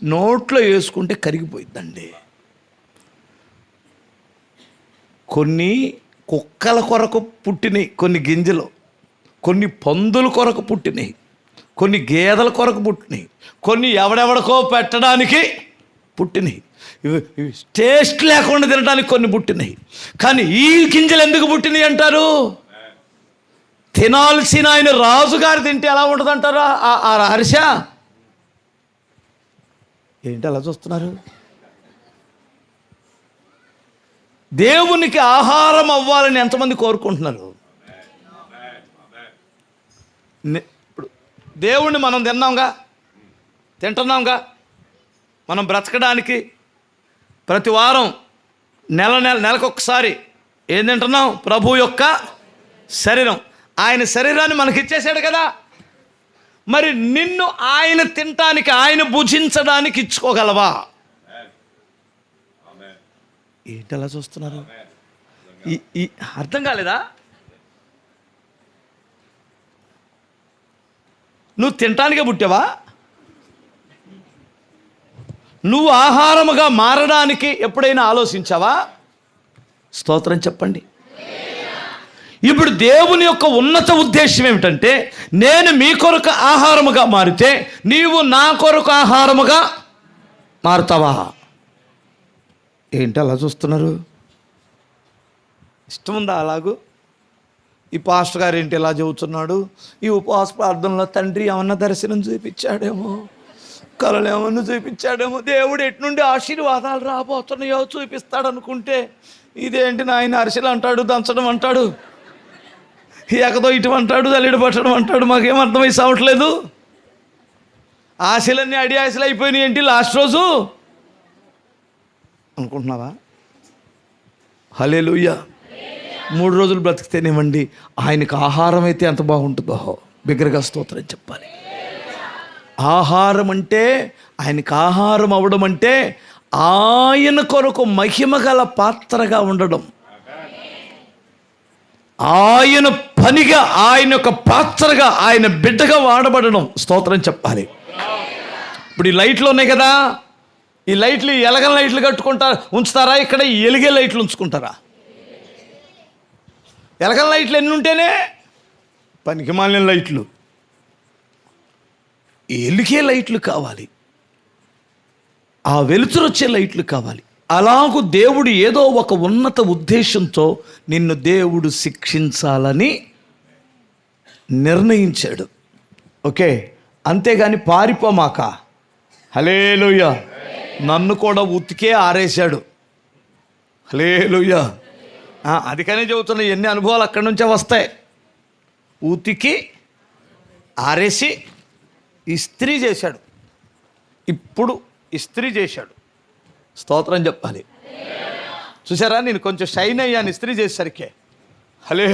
నోట్లో వేసుకుంటే కరిగిపోయిద్దండి. కొన్ని కుక్కల కొరకు పుట్టినాయి కొన్ని గింజలు, కొన్ని పందుల కొరకు పుట్టినాయి, కొన్ని గేదెల కొరకు పుట్టినాయి, కొన్ని ఎవడెవడికో పెట్టడానికి పుట్టినాయి, ఇవి టేస్ట్ లేకుండా తినడానికి కొన్ని పుట్టినాయి. కానీ ఈ గింజలు ఎందుకు పుట్టినాయి అంటారు? తినాల్సిన ఆయన రాజుగారు తింటే ఎలా ఉంటుంది అంటారు ఆ అరిస. ఏంటి అలా చూస్తున్నారు? దేవునికి ఆహారం అవ్వాలని ఎంతమంది కోరుకుంటున్నారు? ఇప్పుడు దేవుణ్ణి మనం తింటున్నాంగా. మనం బ్రతకడానికి ప్రతి వారం నెలకొకసారి ఏం తింటున్నాం? ప్రభు యొక్క శరీరం. ఆయన శరీరాన్ని మనకి ఇచ్చేసాడు కదా. మరి నిన్ను ఆయన తినటానికి, ఆయన భుజించడానికి ఇచ్చుకోగలవా? ఏంటి అలా చూస్తున్నారు? ఈ అర్థం కాలేదా? నువ్వు తినటానికే పుట్టావా? నువ్వు ఆహారముగా మారడానికి ఎప్పుడైనా ఆలోచించావా? స్తోత్రం చెప్పండి. ఇప్పుడు దేవుని యొక్క ఉన్నత ఉద్దేశం ఏమిటంటే, నేను మీ కొరకు ఆహారముగా మారితే నీవు నా కొరకు ఆహారముగా మారుతావా? ఏంటి అలా చూస్తున్నారు? ఇష్టం ఉందా అలాగూ? ఈ పాస్టర్ గారు ఏంటి ఇలా చెబుతున్నాడు? ఈ ఉపవాస ప్రార్థనలో తండ్రి ఏమన్నా దర్శనం చూపించాడేమో, కళలు ఏమన్నా చూపించాడేమో, దేవుడు ఎట్నుండి ఆశీర్వాదాలు రాబోతున్నాయో చూపిస్తాడు అనుకుంటే, ఇదేంటి నాయన అరిసెలు అంటాడు, దంచడం అంటాడు, ఎకదో ఇటు అంటాడు, తల్లిడు పట్టడం అంటాడు, మాకేం అర్థమై సావట్లేదు. ఆశలన్నీ అడి ఆశలు అయిపోయినాయి ఏంటి లాస్ట్ రోజు అనుకుంటున్నావా? హల్లెలూయా. 3 రోజులు బ్రతికితేనేమండి ఆయనకు ఆహారం అయితే ఎంత బాగుంటుందో బిగ్గరగా స్తోత్రం చెప్పాలి. ఆహారం అంటే, ఆయనకు ఆహారం అవ్వడం అంటే ఆయన కొరకు మహిమ గల పాత్రగా ఉండడం, ఆయన పనిగా, ఆయన యొక్క పాత్రగా, ఆయన బిడ్డగా వాడబడడం. స్తోత్రం చెప్పాలి. ఇప్పుడు ఈ లైట్లు ఉన్నాయి కదా, ఈ లైట్లు ఎలగల లైట్లు ఉంచుతారా? ఇక్కడ ఎలిగే లైట్లు ఉంచుకుంటారా? ఎలగల లైట్లు ఎన్ని ఉంటేనే పనికి మాలిన లైట్లు, ఎలిగే లైట్లు కావాలి, ఆ వెలుతురు వచ్చే లైట్లు కావాలి. అలాగూ దేవుడు ఏదో ఒక ఉన్నత ఉద్దేశంతో నిన్ను దేవుడు శిక్షించాలని నిర్ణయించాడు. ఓకే, అంతేగాని పారిపోమాక. హల్లెలూయా. నన్ను కూడా ఉతికే ఆరేశాడు. హల్లెలూయా. అందుకనే చెబుతున్నా, ఎన్ని అనుభవాలు అక్కడి నుంచే వస్తాయి. ఉతికి ఆరేసి ఇస్త్రీ చేశాడు, ఇప్పుడు ఇస్త్రీ చేశాడు. స్తోత్రం చెప్పాలి. చూసారా, నేను కొంచెం షైన్ అయ్యాను ఇస్త్రీ చేసేసరికి. హలే,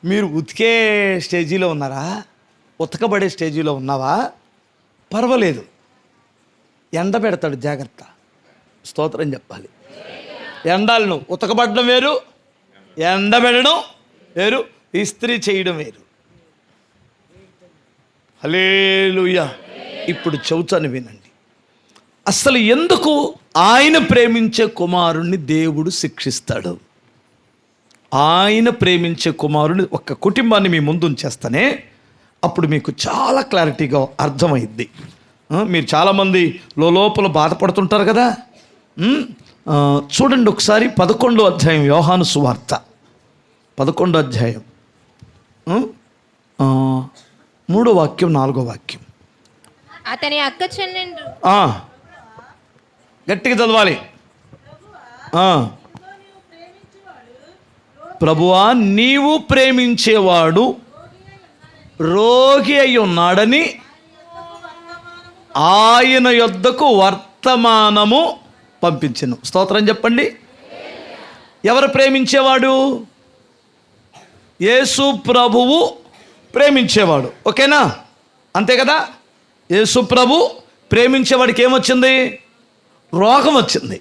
మీరు ఉతికే స్టేజీలో ఉన్నారా? ఉతకబడే స్టేజీలో ఉన్నావా? పర్వాలేదు, ఎండ పెడతాడు, జాగ్రత్త. స్తోత్రం చెప్పాలి. ఎండాలను ఉతకబడడం వేరు, ఎండబెట్టడం వేరు, ఇస్త్రీ చేయడం వేరు. హల్లెలూయా. ఇప్పుడు చెబుతాను వినండి. అసలు ఎందుకు ఆయన ప్రేమించే కుమారుణ్ణి దేవుడు శిక్షిస్తాడు? ఆయన ప్రేమించే కుమారుని ఒక కుటుంబాన్ని మీ ముందు ఉంచేస్తానే అప్పుడు మీకు చాలా క్లారిటీగా అర్థమైద్ది. మీరు చాలామంది లోపల బాధపడుతుంటారు కదా. చూడండి ఒకసారి 11వ అధ్యాయం, యోహాను సువార్త 11వ అధ్యాయం 3వ వాక్యం 4వ వాక్యం. అతని అక్క చెల్లెండ్రు, గట్టిగా చదవాలి. ప్రభువా, నీవు ప్రేమించేవాడు రోగి అయి ఉన్నాడని ఆయన యొద్దకు వర్తమానము పంపించెను. స్తోత్రం చెప్పండి. ఎవరు ప్రేమించేవాడు? యేసు ప్రభువు ప్రేమించేవాడు. ఓకేనా? అంతే కదా. యేసు ప్రభు ప్రేమించేవాడికి ఏమొచ్చింది? రోగం వచ్చింది.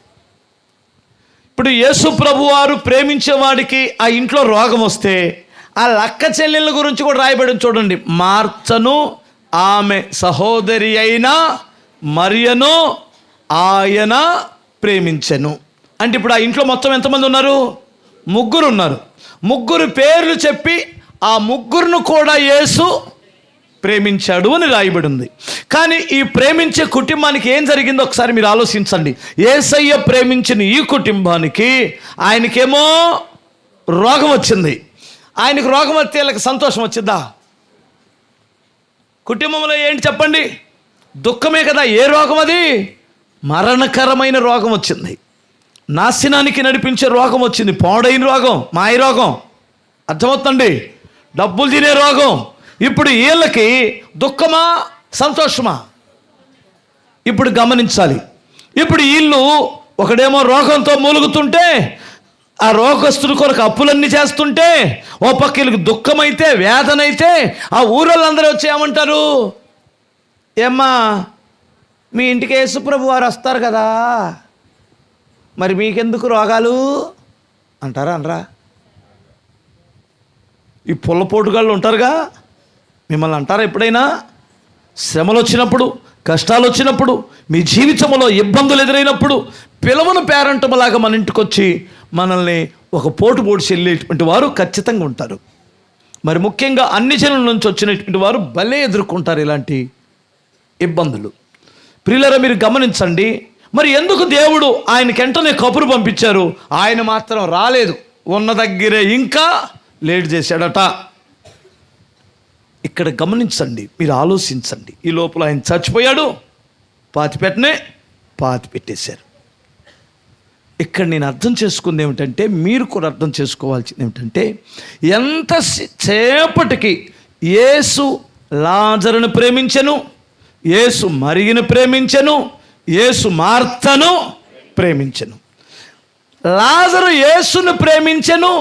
ఇప్పుడు యేసు ప్రభు వారు ప్రేమించేవాడికి ఆ ఇంట్లో రోగం వస్తే ఆ లక్క చెల్లెళ్ళ గురించి కూడా రాయబడి చూడండి. మార్తను ఆమె సహోదరి అయిన మరియను ఆయన ప్రేమించెను. అంటే ఇప్పుడు ఆ ఇంట్లో మొత్తం ఎంతమంది ఉన్నారు? 3 ఉన్నారు. 3 పేర్లు చెప్పి ఆ 3ను కూడా యేసు ప్రేమించాడు అని రాయబడి ఉంది. కానీ ఈ ప్రేమించే కుటుంబానికి ఏం జరిగిందో ఒకసారి మీరు ఆలోచించండి. యేసయ్య ప్రేమించిన ఈ కుటుంబానికి ఆయనకేమో రోగం వచ్చింది. ఆయనకు రోగం వస్తే వీళ్ళకి సంతోషం వచ్చిందా? కుటుంబంలో ఏంటి చెప్పండి? దుఃఖమే కదా. ఏ రోగం అది? మరణకరమైన రోగం వచ్చింది. నాశనానికి నడిపించే రోగం వచ్చింది. పాడైన రోగం, మాయ రోగం. అర్థమవుతుందండి? డబ్బులు తినే రోగం. ఇప్పుడు వీళ్ళకి దుఃఖమా సంతోషమా? ఇప్పుడు గమనించాలి. ఇప్పుడు వీళ్ళు ఒకడేమో రోగంతో మూలుగుతుంటే, ఆ రోగస్తుడి కొరకు అప్పులన్నీ చేస్తుంటే, ఓ పక్క వీళ్ళకి దుఃఖమైతే, వేదనైతే, ఆ ఊరోళ్ళందరూ వచ్చి ఏమంటారు? ఏమ్మా, మీ ఇంటికి యేసుప్రభు వారు వస్తారు కదా, మరి మీకెందుకు రోగాలు అంటారా? అనరా? ఈ పుల్లపోటుగాళ్ళు ఉంటారుగా, మిమ్మల్ని అంటారా ఎప్పుడైనా? శ్రమలు వచ్చినప్పుడు, కష్టాలు వచ్చినప్పుడు, మీ జీవితంలో ఇబ్బందులు ఎదురైనప్పుడు పిలవను పేరంటంలాగా మన ఇంటికి వచ్చి మనల్ని ఒక పోటు వెళ్ళేటువంటి వారు ఖచ్చితంగా ఉంటారు. మరి ముఖ్యంగా అన్ని జనుల నుంచి వచ్చినటువంటి వారు భలే ఎదుర్కొంటారు ఇలాంటి ఇబ్బందులు. ప్రియులారా, మీరు గమనించండి. మరి ఎందుకు దేవుడు ఆయనకి వెంటనే కబురు పంపించారు? ఆయన మాత్రం రాలేదు, ఉన్న దగ్గరే ఇంకా లేట్ చేశాడట. ఇక్కడ గమనించండి, మీరు ఆలోచించండి. ఈ లోపల ఆయన చచ్చిపోయాడు, పాతి పెట్టేశారు. ఇక్కడ నేను అర్థం చేసుకుంది ఏమిటంటే, మీరు కూడా అర్థం చేసుకోవాల్సింది ఏమిటంటే, ఎంతసేపటికి యేసు లాజరును ప్రేమించెను, యేసు మరియను ప్రేమించెను, యేసు మార్తను ప్రేమించెను. లాజరు యేసును ప్రేమించెను,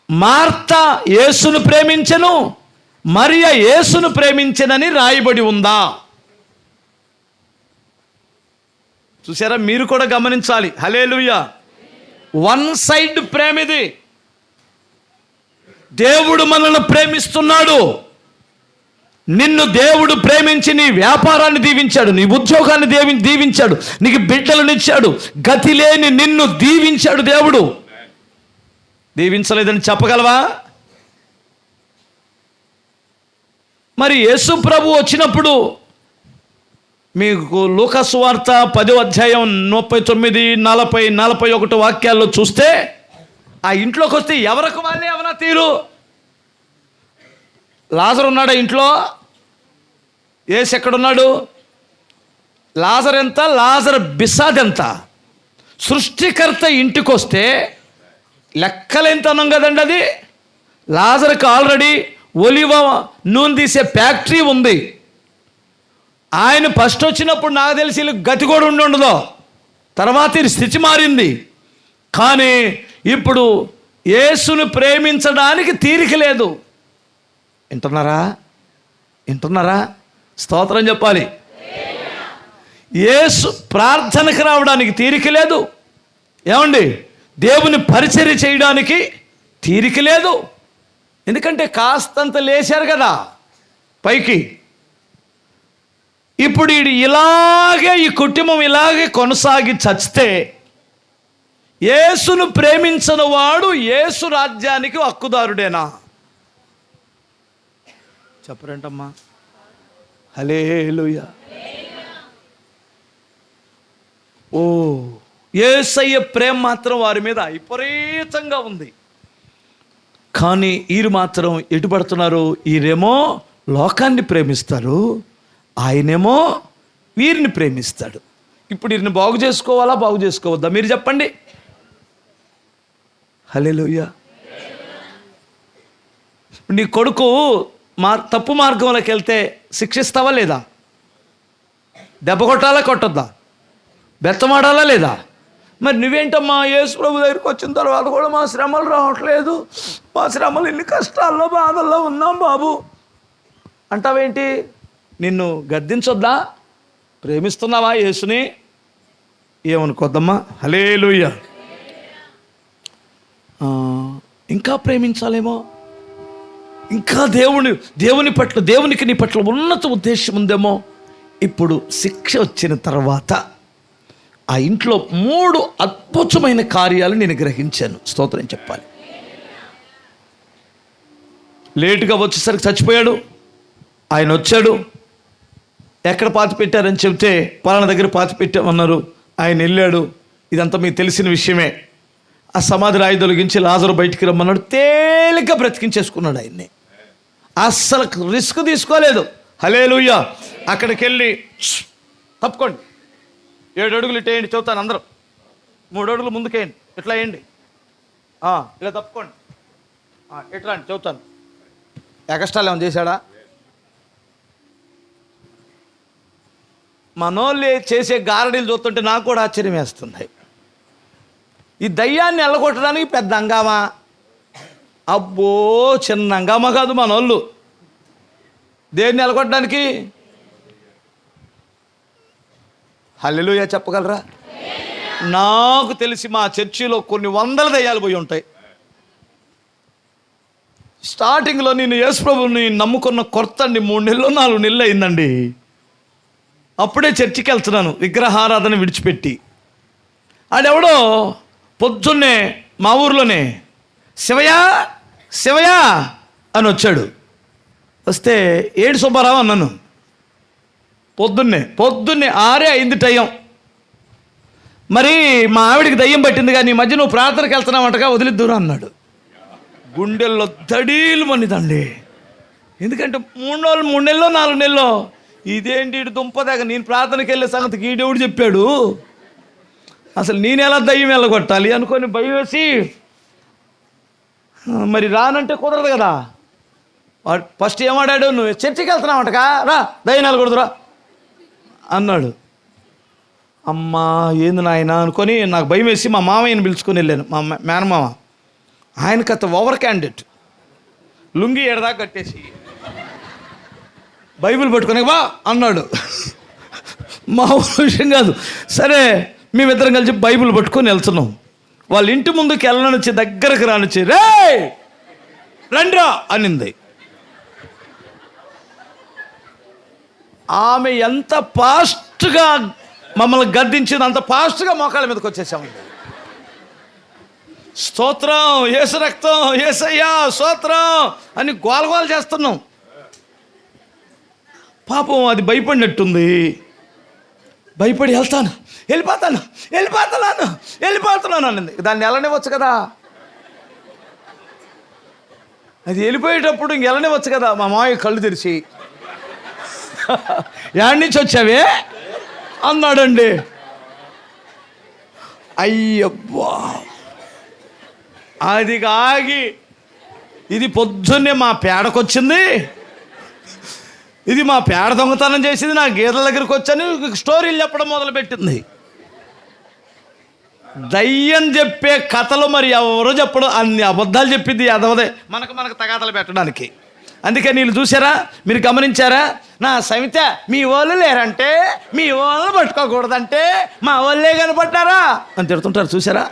మార్త యేసును ప్రేమించెను, మరియ యేసును ప్రేమించెనని రాయబడి ఉందా? చూసారా? మీరు కూడా గమనించాలి. హల్లెలూయా. వన్ సైడ్ ప్రేమ ఇది. దేవుడు మనల్ని ప్రేమిస్తున్నాడు. నిన్ను దేవుడు ప్రేమించి నీ వ్యాపారాన్ని దీవించాడు, నీ ఉద్యోగాన్ని దీవించాడు, నీకు బిడ్డలనిచ్చాడు, గతి లేని నిన్ను దీవించాడు దేవుడు. దీవించలేదని చెప్పగలవా? మరి యేసు ప్రభు వచ్చినప్పుడు మీకు లూకా సువార్త 10వ అధ్యాయం 39, 40, 41 వాక్యాల్లో చూస్తే, ఆ ఇంట్లోకి వస్తే ఎవరికి వాళ్ళే ఎవనా తీరు. లాజరు ఉన్నాడా ఇంట్లో? యేసు ఎక్కడున్నాడు? లాజర్ ఎంత? లాజర్ బిసాద్ ఎంత? సృష్టికర్త ఇంటికి వస్తే లెక్కలెంత అన్నాం కదండి. అది లాజర్కి ఆల్రెడీ ఒలివ నూనె తీసే ఫ్యాక్టరీ ఉంది. ఆయన ఫస్ట్ వచ్చినప్పుడు నాకు తెలిసి గతి కూడా ఉండదు. తర్వాత ఈ స్థితి మారింది. కానీ ఇప్పుడు యేసును ప్రేమించడానికి తీరిక లేదు. వింటున్నారా? స్తోత్రం చెప్పాలి. యేసు ప్రార్థనకు రావడానికి తీరిక లేదు. ఏమండి? దేవుని పరిచర్య చేయడానికి తీరిక లేదు. ఎందుకంటే కాస్తంత లేచారు కదా పైకి. ఇప్పుడు ఈ కుటుంబం ఇలాగే కొనసాగి చచ్చితే, యేసును ప్రేమించిన వాడు యేసు రాజ్యానికి హక్కుదారుడేనా? చెప్పరేంటమ్మా? హల్లెలూయా. ఓ, యేసయ్య ప్రేమ మాత్రం వారి మీద విపరీతంగా ఉంది. కానీ వీరు మాత్రం ఎటు పడుతున్నారు? వీరేమో లోకాన్ని ప్రేమిస్తారు, ఆయనేమో వీరిని ప్రేమిస్తాడు. ఇప్పుడు వీరిని బాగు చేసుకోవాలా, బాగు చేసుకోవద్దా? మీరు చెప్పండి. హల్లెలూయా. నీ కొడుకు తప్పు మార్గంలోకి వెళ్తే శిక్షిస్తావా లేదా? దెబ్బ కొట్టాలా, కొట్టొద్దా? బెత్తమాడాలా లేదా? మరి నువ్వేంటమ్మా, యేసు ప్రభు దగ్గరికి వచ్చిన తర్వాత కూడా మా శ్రమలు రావట్లేదు, మా శ్రమలు ఇన్ని కష్టాల్లో బాధల్లో ఉన్నాం బాబు అంటావేంటి? నిన్ను గద్దించొద్దా? ప్రేమిస్తున్నావా యేసుని? ఏమనుకోద్దమ్మా. హల్లెలూయా. ఇంకా ప్రేమించాలేమో, ఇంకా దేవునికి నీ పట్ల ఉన్నత ఉద్దేశం ఉందేమో. ఇప్పుడు శిక్ష వచ్చిన తర్వాత ఆ ఇంట్లో 3 అద్భుతమైన కార్యాలు నేను గ్రహించాను. స్తోత్రం చెప్పాలి. లేటుగా వచ్చేసరికి చచ్చిపోయాడు. ఆయన వచ్చాడు. ఎక్కడ పాతి పెట్టారని చెబితే పలానా దగ్గర పాతి పెట్టామన్నారు. ఆయన వెళ్ళాడు. ఇదంతా మీకు తెలిసిన విషయమే. ఆ సమాధి రాయి తొలగించి లాజరు బయటికి రమ్మన్నాడు. తేలిక బ్రతికించేసుకున్నాడు ఆయన్ని. అస్సలు రిస్క్ తీసుకోలేదు. హల్లెలూయా. అక్కడికి వెళ్ళి తప్పుకోండి, 7 అడుగులు ఇటు వేయండి, చెబుతాను అందరూ. 3 అడుగులు ముందుకేయండి, ఇట్లా వేయండి, ఇలా తప్పుకోండి, ఇట్లా అండి చెబుతాను. ఎగస్ట్రాలు ఏమైనా చేశాడా? మనోళ్ళు చేసే గారడీలు చూస్తుంటే నాకు కూడా ఆశ్చర్యం వేస్తుంది. ఈ దయ్యాన్ని ఎల్లగొట్టడానికి పెద్ద హంగామా? అబ్బో, చిన్న హంగామా కాదు మనోళ్ళు. దేన్ని ఎల్లగొట్టడానికి? హల్లెలూయా చెప్పగలరా? నాకు తెలిసి మా చర్చిలో కొన్ని 100 దయ్యాలు పోయి ఉంటాయి. స్టార్టింగ్లో నేను యేసు ప్రభువుని నమ్ముకున్న కొత్త అండి, 3 నెలలు 4 నెలలు అయిందండి. అప్పుడే చర్చికి వెళ్తున్నాను విగ్రహారాధన విడిచిపెట్టి. ఆడెవడో పొద్దున్నే మా ఊర్లోనే శివయా శివయా అని వచ్చాడు. వస్తే ఏడు సుబ్బారావు అన్నాను. పొద్దున్నే 6 అయింది టైం. మరి మా ఆవిడికి దయ్యం పట్టింది, కానీ ఈ మధ్య నువ్వు ప్రార్థనకి వెళ్తున్నావంటగా, వదిలిద్దురా అన్నాడు. గుండెల్లో దడీలు మనిదండి. ఎందుకంటే 3 నెలలో 4 నెలలో ఇదేంటి ఇటు దుంపదాకా నేను ప్రార్థనకి వెళ్ళే సంగతికి ఈడెవడు చెప్పాడు, అసలు నేను ఎలా దయ్యం వెళ్ళగొట్టాలి అనుకొని భయం వేసి, మరి రానంటే కుదరదు కదా. వాడు ఫస్ట్ ఏమాడాడు, నువ్వు చర్చికి వెళ్తున్నావంటగా, రా దయ్యం వెళ్ళకూడదురా అన్నాడు. అమ్మా ఏంది నాయన అనుకొని నాకు భయం వేసి మా మామయ్యని పిలుచుకొని వెళ్ళాను. మా మేనమామ, ఆయనకి అత ఓవర్ క్యాండిడేట్, లుంగి ఎడదాకా కట్టేసి బైబిల్ పట్టుకొని బా అన్నాడు. మా విషయం కాదు. సరే మేమిద్దరం కలిసి బైబిల్ పట్టుకొని వెళ్తున్నాం. వాళ్ళ ఇంటి ముందుకు వెళ్ళనొచ్చి దగ్గరకు రానిచ్చి రే రండ్రా అనింది. ఆమె ఎంత ఫాస్ట్గా మమ్మల్ని గద్దించింది, అంత ఫాస్ట్గా మోకాళ్ళ మీదకి వచ్చేసామండి. స్తోత్రం, యేసు రక్తం, యేసయ్యా స్తోత్రం అని గోలగోలు చేస్తున్నాం. పాపం అది భయపడినట్టుంది. భయపడి వెళ్ళిపోతున్నాను అన్నది. దాన్ని వెళ్ళనివ్వచ్చు కదా, అది వెళ్ళిపోయేటప్పుడు ఇంక వెళ్ళనివ్వచ్చు కదా. మా మామయ్య కళ్ళు తెరిచి యాడ్ నుంచి వచ్చావే అన్నాడండి. అయ్యబ్బా, అది ఆగి ఇది పొద్దున్నే మా పేడకొచ్చింది, ఇది మా పేడ దొంగతనం చేసింది, నా గేదెల దగ్గరికి వచ్చాను స్టోరీలు చెప్పడం మొదలుపెట్టింది. దయ్యం చెప్పే కథలు మరి ఎవరో చెప్పడం, అన్ని అబద్ధాలు చెప్పింది అదవదే మనకు తగాదలు పెట్టడానికి. అందుకే నీళ్ళు చూసారా, మీరు గమనించారా, నా సమిత మీ వాళ్ళు లేరంటే, మీ వాళ్ళు పట్టుకోకూడదంటే మా వాళ్ళే కనపడ్డారా అని తిడుతుంటారు. చూసారా,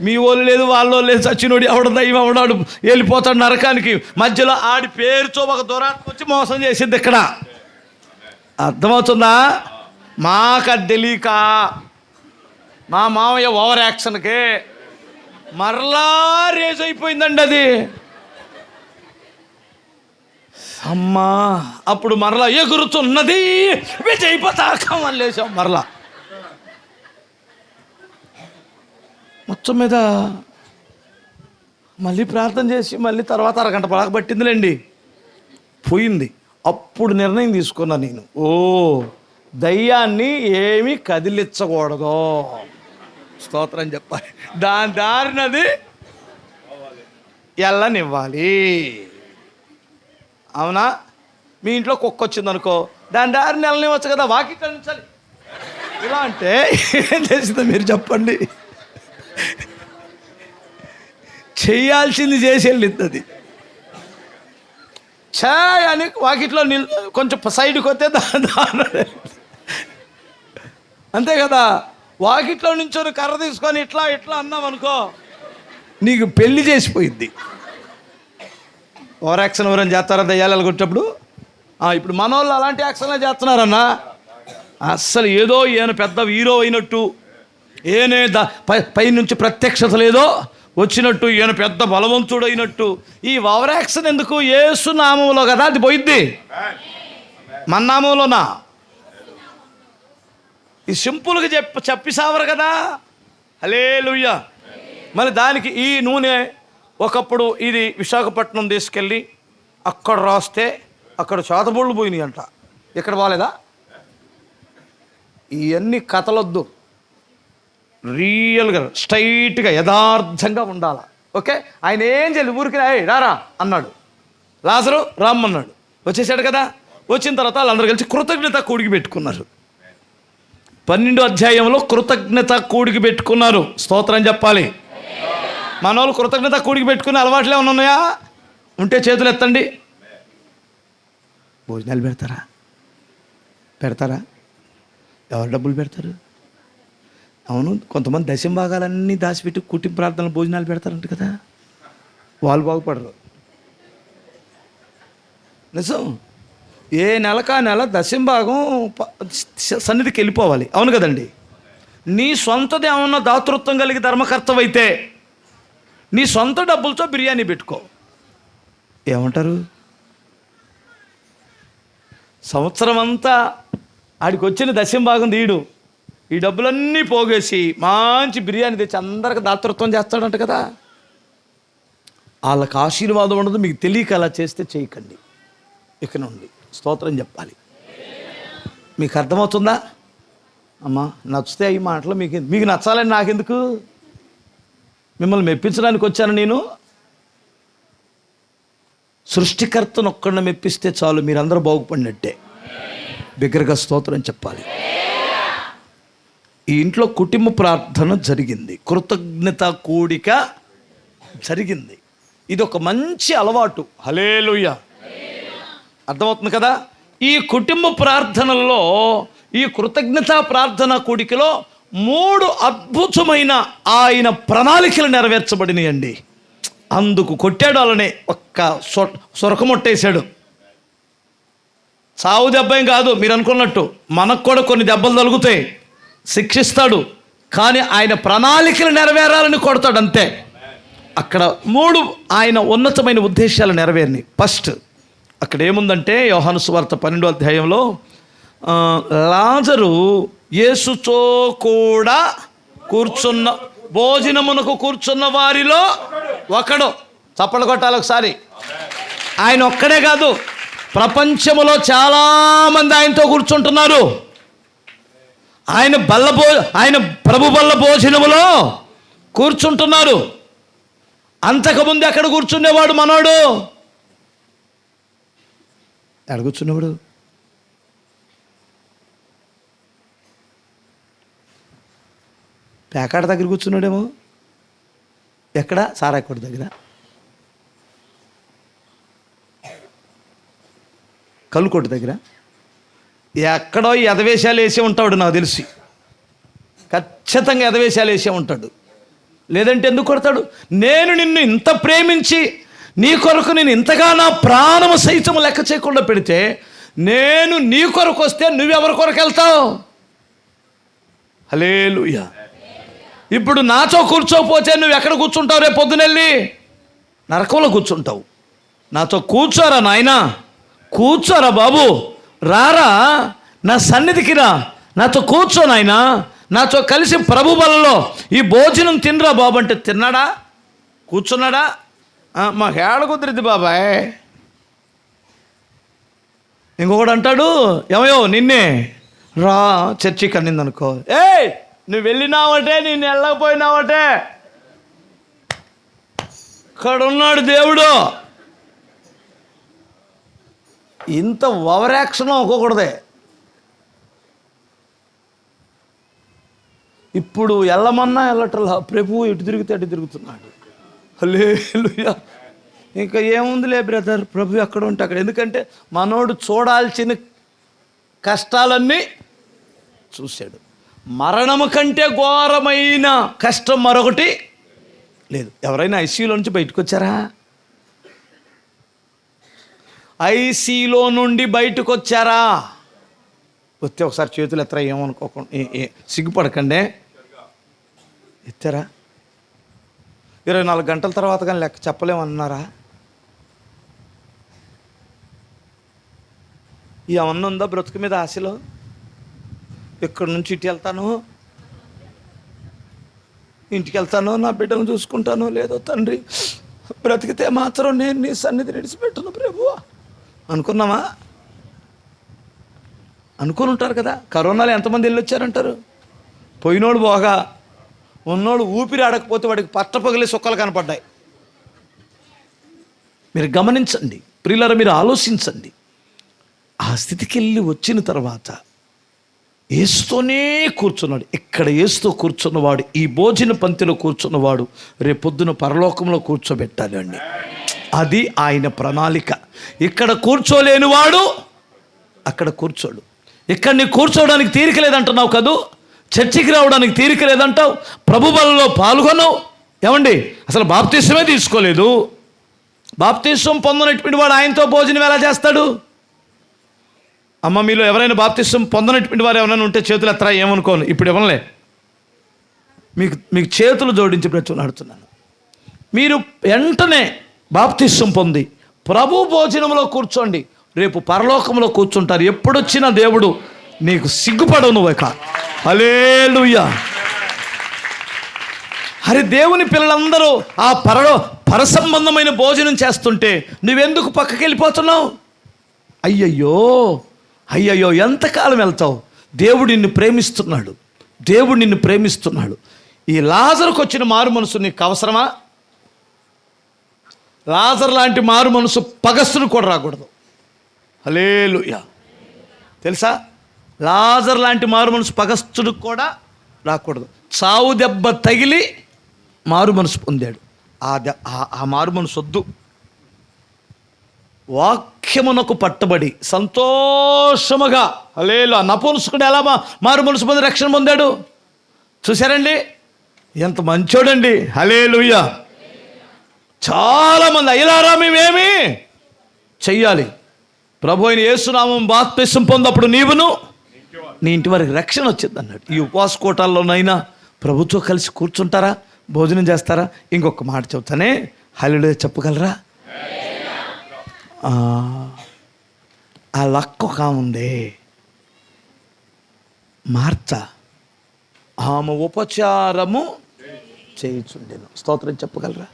మీ వాళ్ళు లేదు వాళ్ళు లేదు, చచ్చినోడు ఎవడ దయ్యం ఎవడాడు వెళ్ళిపోతాడు నరకానికి. మధ్యలో ఆడి పేరుతో ఒక దురాత్మ వచ్చి మోసం చేసింది. ఇక్కడ అర్థమవుతుందా? మాకు అది తెలియక మా మామయ్య ఓవర్ యాక్షన్కే మరలా రేజ్ అయిపోయిందండి అది. అమ్మా, అప్పుడు మరలా ఎగురుతున్నది విజయ పతాకం అని లేచాం. మరలా మొత్తం మీద మళ్ళీ ప్రార్థన చేసి మళ్ళీ తర్వాత అరగంట పడక పట్టిందిలేండి, పోయింది. అప్పుడు నిర్ణయం తీసుకున్నా నేను, దయ్యాన్ని ఏమీ కదిలించకూడదు, స్తోత్రం చెప్పాలి, దాని దారినది వెళ్ళనివ్వాలి. అవునా? మీ ఇంట్లో కుక్క వచ్చింది అనుకో, దాని దారిని వెళ్ళనివ్వచ్చు కదా, వాకి కనిపించాలి. ఇలా అంటే ఏం చేసిందో మీరు చెప్పండి. చేయాల్సింది చేసి వెళ్ళింది అది. ఛాయ్ అని వాకిట్లో కొంచెం సైడ్కి వస్తే అంతే కదా. వాకిట్లో నుంచొని కర్ర తీసుకొని ఇట్లా అన్నాం అనుకో, నీకు పెళ్లి చేసిపోయింది. ఓవర్ యాక్షన్ ఎవరైనా చేస్తారా దయ్యాలు కొట్టినప్పుడు? ఇప్పుడు మన వాళ్ళు అలాంటి యాక్షన్లే చేస్తున్నారన్నా. అస్సలు ఏదో ఈయన పెద్ద హీరో అయినట్టు, ఏనే పై నుంచి ప్రత్యక్షత లేదో వచ్చినట్టు, ఈయన పెద్ద బలవంతుడు అయినట్టు ఈ ఓవర్ యాక్షన్ ఎందుకు? యేసు నామంలో కదా అది పోయిద్ది, మన నామంలోనా? ఈ సింపుల్గా చెప్పిసావరు కదా. హల్లెలూయా. మరి దానికి ఈ నూనె ఒకప్పుడు ఇది విశాఖపట్నం తీసుకెళ్ళి అక్కడ రాస్తే అక్కడ చేతబోళ్ళు పోయినాయి అంట, ఇక్కడ బాలేదా? ఇవన్నీ కథలొద్దు, రియల్గా స్ట్రైట్గా యథార్థంగా ఉండాలి. ఓకే, ఆయన ఏం చేయలేదు, ఊరికి రారా అన్నాడు, లాజరు రామ్మన్నాడు, వచ్చేసాడు కదా. వచ్చిన తర్వాత వాళ్ళందరూ కలిసి కృతజ్ఞత కూడికి పెట్టుకున్నారు. 12వ అధ్యాయంలో కృతజ్ఞత కూడికి పెట్టుకున్నారు. స్తోత్రం చెప్పాలి. మన వాళ్ళు కృతజ్ఞత కూడికి పెట్టుకునే అలవాట్లు ఏమైనా ఉన్నాయా? ఉంటే చేతులు ఎత్తండి. భోజనాలు పెడతారా? ఎవరు డబ్బులు పెడతారు? అవును, కొంతమంది దశంభాగాలన్నీ దాచిపెట్టి కుటుంబ ప్రార్థనలు భోజనాలు పెడతారంట కదా, వాళ్ళు బాగుపడరు. నిజం. ఏ నెలకా నెల దశంభాగం సన్నిధికి వెళ్ళిపోవాలి. అవును కదండి. నీ సొంతది ఏమన్నా దాతృత్వం కలిగి ధర్మకర్తవైతే నీ సొంత డబ్బులతో బిర్యానీ పెట్టుకో, ఏమంటారు? సంవత్సరం అంతా ఆడికి వచ్చిన దశంభాగం తీయడు, ఈ డబ్బులన్నీ పోగేసి మంచి బిర్యానీ తెచ్చి అందరికి దాతృత్వం చేస్తాడంట కదా. వాళ్ళకి ఆశీర్వాదం ఉండదు, మీకు తెలియక అలా చేస్తే చేయకండి ఇక నుండి. స్తోత్రం చెప్పాలి. మీకు అర్థమవుతుందా అమ్మా? నచ్చితే ఈ మాటలు మీకు నచ్చాలని నాకెందుకు? మిమ్మల్ని మెప్పించడానికి వచ్చాను నేను. సృష్టికర్తను ఒక్కడిని మెప్పిస్తే చాలు, మీరందరూ బాగుపడినట్టే. బిగ్గరగా స్తోత్రం చెప్పాలి. ఈ ఇంట్లో కుటుంబ ప్రార్థన జరిగింది, కృతజ్ఞత కూడిక జరిగింది. ఇది ఒక మంచి అలవాటు. హల్లెలూయా. అర్థమవుతుంది కదా. ఈ కుటుంబ ప్రార్థనల్లో, ఈ కృతజ్ఞతా ప్రార్థన కూడికలో 3 అద్భుతమైన ఆయన ప్రణాళికలు నెరవేర్చబడినాయండి. అందుకు కొట్టాడు వాళ్ళని, ఒక్క సొరకమొట్టేశాడు. సావు దెబ్బేం కాదు మీరు అనుకున్నట్టు, మనకు కూడా కొన్ని దెబ్బలు తగులుతాయి, శిక్షిస్తాడు. కానీ ఆయన ప్రణాళికలు నెరవేరాలని కొడతాడు అంతే. అక్కడ 3 ఆయన ఉన్నతమైన ఉద్దేశాలు నెరవేరినాయి. ఫస్ట్ అక్కడ ఏముందంటే యోహాను సువార్త 12వ అధ్యాయంలో లాజరు యేసుతో కూడా కూర్చున్న భోజనమునకు కూర్చున్న వారిలో ఒకడు. చప్పట్లు కొట్టాలి ఒకసారి. ఆయన ఒక్కడే కాదు, ప్రపంచంలో చాలామంది ఆయనతో కూర్చుంటున్నారు. ఆయన ప్రభు బల్ల భోజనములో కూర్చుంటున్నారు. అంతకుముందు ఎక్కడ కూర్చునేవాడు మనోడు? ఎక్కడ కూర్చునేవాడు? పేకాట దగ్గర కూర్చున్నాడేమో. ఎక్కడ? సారాకోట దగ్గర, కల్లుకోట దగ్గర, ఎక్కడో ఎదవేశాలు వేసే ఉంటాడు నాకు తెలిసి. ఖచ్చితంగా ఎదవేశాలు వేసే ఉంటాడు. లేదంటే ఎందుకు కొడతాడు? నేను నిన్ను ఇంత ప్రేమించి నీ కొరకు నేను ఇంతగా నా ప్రాణము సైతము లెక్క చేయకుండా పెడితే, నేను నీ కొరకు వస్తే నువ్వెవరి కొరకు వెళ్తావు? హల్లెలూయా. ఇప్పుడు నాతో కూర్చోకపోతే నువ్వు ఎక్కడ కూర్చుంటావు? రేపు పొద్దునెళ్ళి నరకంలో కూర్చుంటావు. నాతో కూర్చోరా నాయనా, కూర్చోరా బాబు, రారా నా సన్నిధికి రా, నాతో కూర్చో నాయనా, నాతో కలిసి ప్రభు బలలో ఈ భోజనం తినరా బాబు అంటే తిన్నాడా? కూర్చున్నాడా? మా హేళ కుదిరిద్ది బాబాయ్. ఇంకొకడు అంటాడు, ఏమయ్యో నిన్నే రా చర్చికి అన్నిందనుకో, ఏయ్ నువ్వు వెళ్ళినావటే, నేను వెళ్ళకపోయినావటే, ఇక్కడ ఉన్నాడు దేవుడు. ఇంత ఓవర్ యాక్షన్ ఒక్కొక్కడదే. ఇప్పుడు వెళ్ళమన్నా వెళ్ళట్లా, ప్రభు ఎటు తిరిగితే అటు తిరుగుతున్నాడు. హల్లెలూయా. ఇంకా ఏముందిలే బ్రదర్, ప్రభు ఎక్కడ ఉంటే అక్కడ. ఎందుకంటే మనోడు చూడాల్సిన కష్టాలన్నీ చూశాడు. మరణము కంటే ఘోరమైన కష్టం మరొకటి లేదు. ఎవరైనా ఐసీయూలో నుంచి బయటకు వచ్చారా? ఐసీలో నుండి బయటకు వచ్చారా? వస్తే ఒకసారి చేతులు ఎత్తరా, ఏమనుకోకుండా సిగ్గుపడకండి. ఎత్తారా? 24 గంటల తర్వాత కానీ లెక్క చెప్పలేమన్నారా? ఏమన్నా ఉందా బ్రతుకు మీద ఆశలో? ఇక్కడి నుంచి ఇటు వెళ్తాను, ఇంటికి వెళ్తాను, నా బిడ్డను చూసుకుంటాను, లేదో తండ్రి బ్రతికితే మాత్రం నేను నీ సన్నిధి విడిచిపెట్టను ప్రభువా అనుకున్నామా? అనుకుని ఉంటారు కదా. కరోనాలో ఎంతమంది వెళ్ళొచ్చారంటారు? పోయినోడు పోగా ఉన్నోడు ఊపిరి ఆడకపోతే వాడికి పట్టపగిలే సుక్కలు కనపడ్డాయి. మీరు గమనించండి ప్రియులారా, మీరు ఆలోచించండి. ఆ స్థితికి వెళ్ళి వచ్చిన తర్వాత యేసుతోనే కూర్చున్నాడు. ఇక్కడ యేసుతో కూర్చున్నవాడు, ఈ భోజన పంక్తిలో కూర్చున్నవాడు రేపొద్దున పరలోకంలో కూర్చోబెట్టాలి అండి. అది ఆయన ప్రణాళిక. ఇక్కడ కూర్చోలేనివాడు అక్కడ కూర్చోడు. ఇక్కడ నీ కూర్చోవడానికి తీరిక లేదంటున్నావు కదూ, చర్చికి రావడానికి తీరిక లేదంటావు, ప్రభు బలలో పాల్గొన్నావు. ఏమండి, అసలు బాప్తిస్మమే తీసుకోలేదు. బాప్తిస్మం పొందనటువంటి వాడు ఆయనతో భోజనం ఎలా చేస్తాడు? అమ్మ, మీలో ఎవరైనా బాప్తిస్మం పొందనటువంటి వారు ఎవరైనా ఉంటే చేతులు ఎత్తరా, ఏమనుకోను. ఇప్పుడు ఇవ్వలే, మీకు చేతులు జోడించి బ్రతుకులాడుతున్నాను. మీరు వెంటనే బాప్తిస్మం పొంది ప్రభు భోజనంలో కూర్చోండి, రేపు పరలోకంలో కూర్చుంటారు. ఎప్పుడొచ్చినా దేవుడు నీకు సిగ్గుపడవు. నువ్వు ఇక హల్లెలూయా. హరి దేవుని పిల్లలందరూ ఆ పరసంబంధమైన భోజనం చేస్తుంటే నువ్వెందుకు పక్కకి వెళ్ళిపోతున్నావు? అయ్యయ్యో అయ్యయ్యో, ఎంతకాలం వెళ్తావు? దేవుడు నిన్ను ప్రేమిస్తున్నాడు, దేవుడు నిన్ను ప్రేమిస్తున్నాడు. ఈ లాజరుకు వచ్చిన మారు మనసు నీకు అవసరమా? లాజర్ లాంటి మారు మనసు పగస్సును కూడా రాకూడదు. హల్లెలూయా. తెలుసా, లాజర్ లాంటి మారు మనసు పగస్సుడు కూడా రాకూడదు. చావు దెబ్బ తగిలి మారు మనసు పొందాడు. ఆ మారు మనసు వద్దు. వాక్యమునకు పట్టబడి సంతోషముగా హల్లెలూయా. నపుంసకుడు ఎలా మారు మనసు పొంది రక్షణ పొందాడు చూశారండి? ఎంత మంచోడండి. హల్లెలూయా. చాలామంది అయ్యలారా మేమేమి చెయ్యాలి? ప్రభు అయిన యేసునామం బాప్తిసం పొందప్పుడు నీవును నీ ఇంటి వారికి రక్షణ వచ్చింది అన్నాడు. ఈ ఉపవాస కూటాల్లోనైనా ప్రభుతో కలిసి కూర్చుంటారా? భోజనం చేస్తారా? ఇంకొక మాట చెబుతానే, హల్లెలూయా చెప్పగలరా? ఆ లక్క ఒక ఉంది మార్చ, ఆమె ఉపచారము చేయుచుండెను. స్తోత్రం చెప్పగలరా?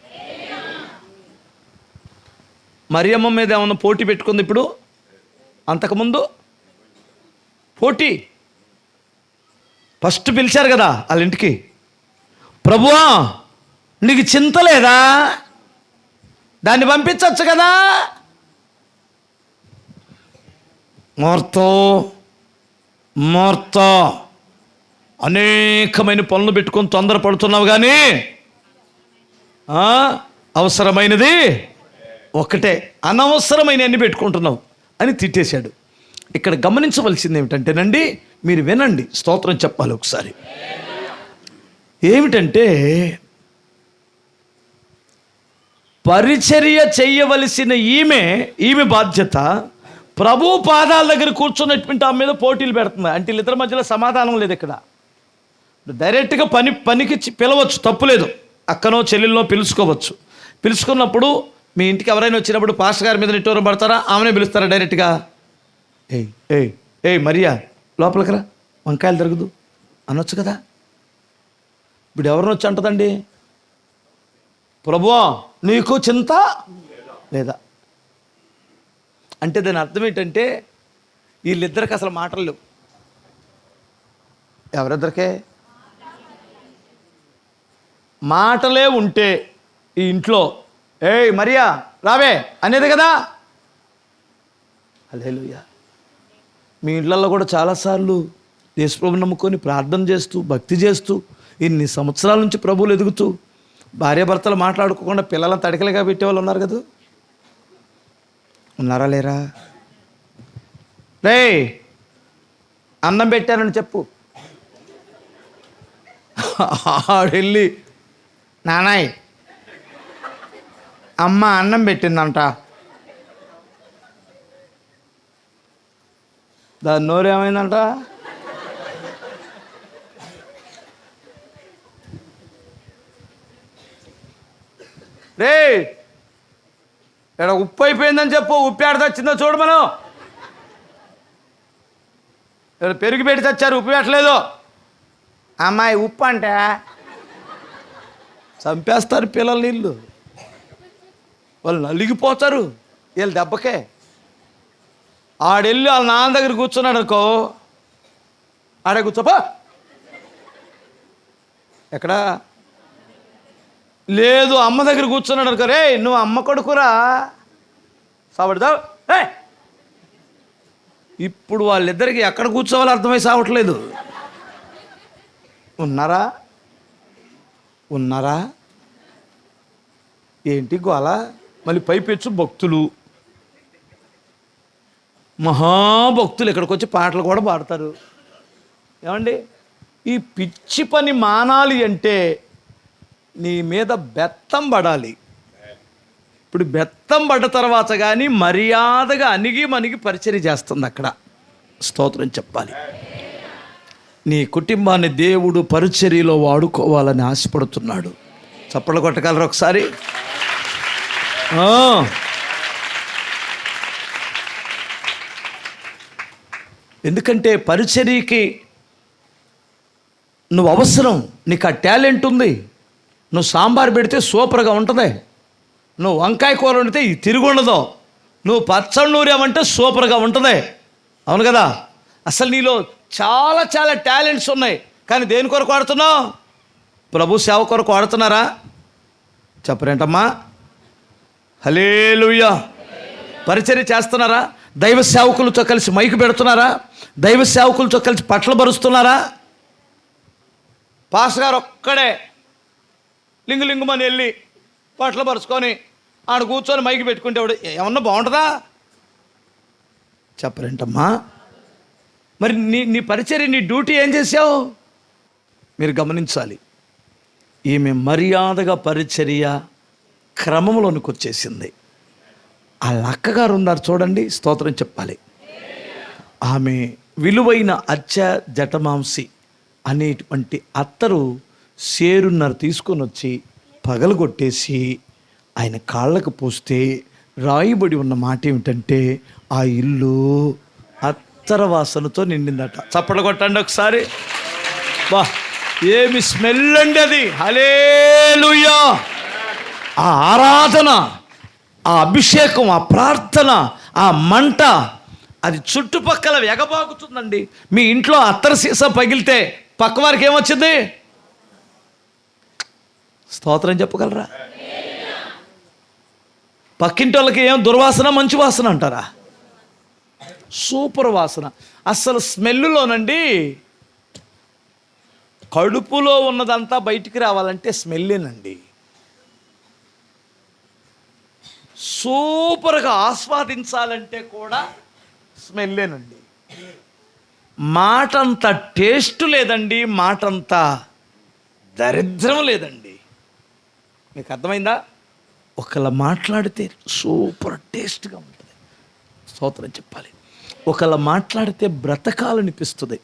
మరియమ్మ మీద ఏమన్నా పోటీ పెట్టుకుంది ఇప్పుడు? అంతకుముందు పోటీ. ఫస్ట్ పిలిచారు కదా వాళ్ళ ఇంటికి, ప్రభువా నీకు చింత లేదా? దాన్ని పంపించవచ్చు కదా. మార్తో అనేకమైన పనులు పెట్టుకొని తొందరపడుతున్నావు, కానీ అవసరమైనది ఒకటే, అనవసరమైన అన్ని పెట్టుకుంటున్నావు అని తిట్టేశాడు. ఇక్కడ గమనించవలసింది ఏమిటంటేనండి, మీరు వినండి, స్తోత్రం చెప్పాలి ఒకసారి. ఏమిటంటే పరిచర్య చెయ్యవలసిన ఈమె బాధ్యత ప్రభు పాదాల దగ్గర కూర్చున్నటువంటి ఆమె మీద పోటీలు పెడుతుంది. అంటే వీళ్ళిద్దరి మధ్యలో సమాధానం లేదు. ఇక్కడ డైరెక్ట్గా పనికి పిలవచ్చు, తప్పులేదు. అక్కనో చెల్లెల్లో పిలుచుకోవచ్చు. పిలుచుకున్నప్పుడు మీ ఇంటికి ఎవరైనా వచ్చినప్పుడు పాస్టర్ గారి మీద నిట్టూరం పడతారా? ఆమెనే పిలుస్తారా డైరెక్ట్గా? ఏయ్ మరియా లోపలికి రా, వంకాయలు తిరగదు అనొచ్చు కదా. ఇప్పుడు ఎవరిని వచ్చి అంటదండి, ప్రభువా నీకు చింత లేదా? అంటే దాని అర్థం ఏంటంటే వీళ్ళిద్దరికి అసలు మాటలు లేవు. ఎవరిద్దరికే మాటలే ఉంటే ఈ ఇంట్లో ఏయ్ మరియా రావే అనేది కదా. హల్లెలూయా. మీ ఇంట్లలో కూడా చాలాసార్లు యేసుప్రభుని నమ్ముకొని ప్రార్థన చేస్తూ భక్తి చేస్తూ ఇన్ని సంవత్సరాల నుంచి ప్రభువులు ఎదుగుతూ భార్యాభర్తలు మాట్లాడుకోకుండా పిల్లలను తడికలుగా పెట్టేవాళ్ళు ఉన్నారు కదా. ఉన్నారా లేరా? రేయ్ అన్నం పెట్టానని చెప్పు. ఆడెళ్ళి నానాయ్ అమ్మ అన్నం పెట్టిందంట. దాని నోరు ఏమైందంట? రే ఇక్కడ ఉప్పు అయిపోయిందని చెప్పు. ఉప్పు ఏడ తెచ్చిందో చూడు. మనం ఇక్కడ పెరుగు పెట్టి తెచ్చారు, ఉప్పు పెట్టలేదు. అమ్మాయి ఉప్పు అంటే చంపేస్తారు పిల్లలు. నీళ్ళు వాళ్ళు నలిగిపోతారు వీళ్ళు దెబ్బకే. ఆడెళ్ళి వాళ్ళ నాన్న దగ్గర కూర్చున్నాడు అనుకో, ఆడే కూర్చోపా. ఎక్కడ లేదు, అమ్మ దగ్గర కూర్చున్నాడు అనుకో, రే నువ్వు అమ్మ కొడుకురా సావడదా. రే ఇప్పుడు వాళ్ళిద్దరికి ఎక్కడ కూర్చోవాలో అర్థమై సావట్లేదు. ఉన్నారా ఉన్నారా ఏంటి గోల? మళ్ళీ పైపెచ్చు భక్తులు, మహాభక్తులు ఇక్కడికి వచ్చి పాటలు కూడా పాడతారు. ఏమండి, ఈ పిచ్చి పని మానాలి అంటే నీ మీద బెత్తం పడాలి. ఇప్పుడు బెత్తం పడ్డ తర్వాత కానీ మర్యాదగా అణిగి మణిగి పరిచర్య చేస్తుంది అక్కడ. స్తోత్రం చెప్పాలి. నీ కుటుంబాన్ని దేవుడు పరిచర్యలో వాడుకోవాలని ఆశపడుతున్నాడు. చప్పట్లు కొట్టగలరు ఒకసారి? ఎందుకంటే పరిచర్యకి నువ్వు అవసరం. నీకు ఆ టాలెంట్ ఉంది. నువ్వు సాంబార్ పెడితే సూపర్గా ఉంటుంది. నువ్వు వంకాయ కూర వండితే తిరిగి ఉండదు. నువ్వు పచ్చడి నూరేమంటే సూపర్గా ఉంటుంది. అవును కదా? అసలు నీలో చాలా చాలా టాలెంట్స్ ఉన్నాయి. కానీ దేని కొరకు వాడుతున్నావు? ప్రభు సేవ కొరకు వాడుతున్నారా? చెప్పరేంటమ్మా? హల్లెలూయా. పరిచర్య చేస్తున్నారా? దైవ సేవకులతో కలిసి మైకు పెడుతున్నారా? దైవ సేవకులతో కలిసి పట్ల బరుస్తున్నారా? పాస్టర్ గారు ఒక్కడే లింగుమని వెళ్ళి పట్ల పరుచుకొని ఆడ కూర్చొని మైకి పెట్టుకుంటే ఏమన్నా బాగుంటుందా? చెప్పరేంటమ్మా? మరి నీ పరిచర్య, నీ డ్యూటీ ఏం చేసావు? మీరు గమనించాలి. ఈమె మర్యాదగా పరిచర్య క్రమంలోనికి వచ్చేసింది. ఆ లక్కగారు ఉన్నారు చూడండి, స్తోత్రం చెప్పాలి. ఆమె విలువైన అచ్చ జటమాంసి అనేటువంటి అత్తరు సేరున్నర తీసుకొని వచ్చి పగలగొట్టేసి ఆయన కాళ్ళకు పోస్తే రాయబడి ఉన్న మాట ఏమిటంటే ఆ ఇల్లు అత్తర వాసనతో నిండిందట. చప్పట్లు కొట్టండి ఒకసారి. బా, ఏమి స్మెల్ అండి అది! హల్లెలూయా. ఆ ఆరాధన, ఆ అభిషేకం, ఆ ప్రార్థన, ఆ మంట అది చుట్టుపక్కల ఎగబాగుతుందండి. మీ ఇంట్లో అత్తర సీసా పగిలితే పక్కవారికి ఏమొచ్చింది? స్తోత్రం చెప్పగలరా? పక్కింటి వాళ్ళకి ఏం దుర్వాసన మంచి వాసన అంటారా? సూపర్ వాసన. అసలు స్మెల్లోనండి కడుపులో ఉన్నదంతా బయటికి రావాలంటే స్మెల్లేనండి. సూపర్గా ఆస్వాదించాలంటే కూడా స్మెల్లేనండి. మాటంత టేస్ట్ లేదండి, మాటంత దరిద్రం లేదండి. మీకు అర్థమైందా? ఒకళ్ళ మాట్లాడితే సూపర్ టేస్ట్గా ఉంటుంది. స్తోత్రం చెప్పాలి. ఒకళ్ళ మాట్లాడితే బ్రతకాలనిపిస్తుంది.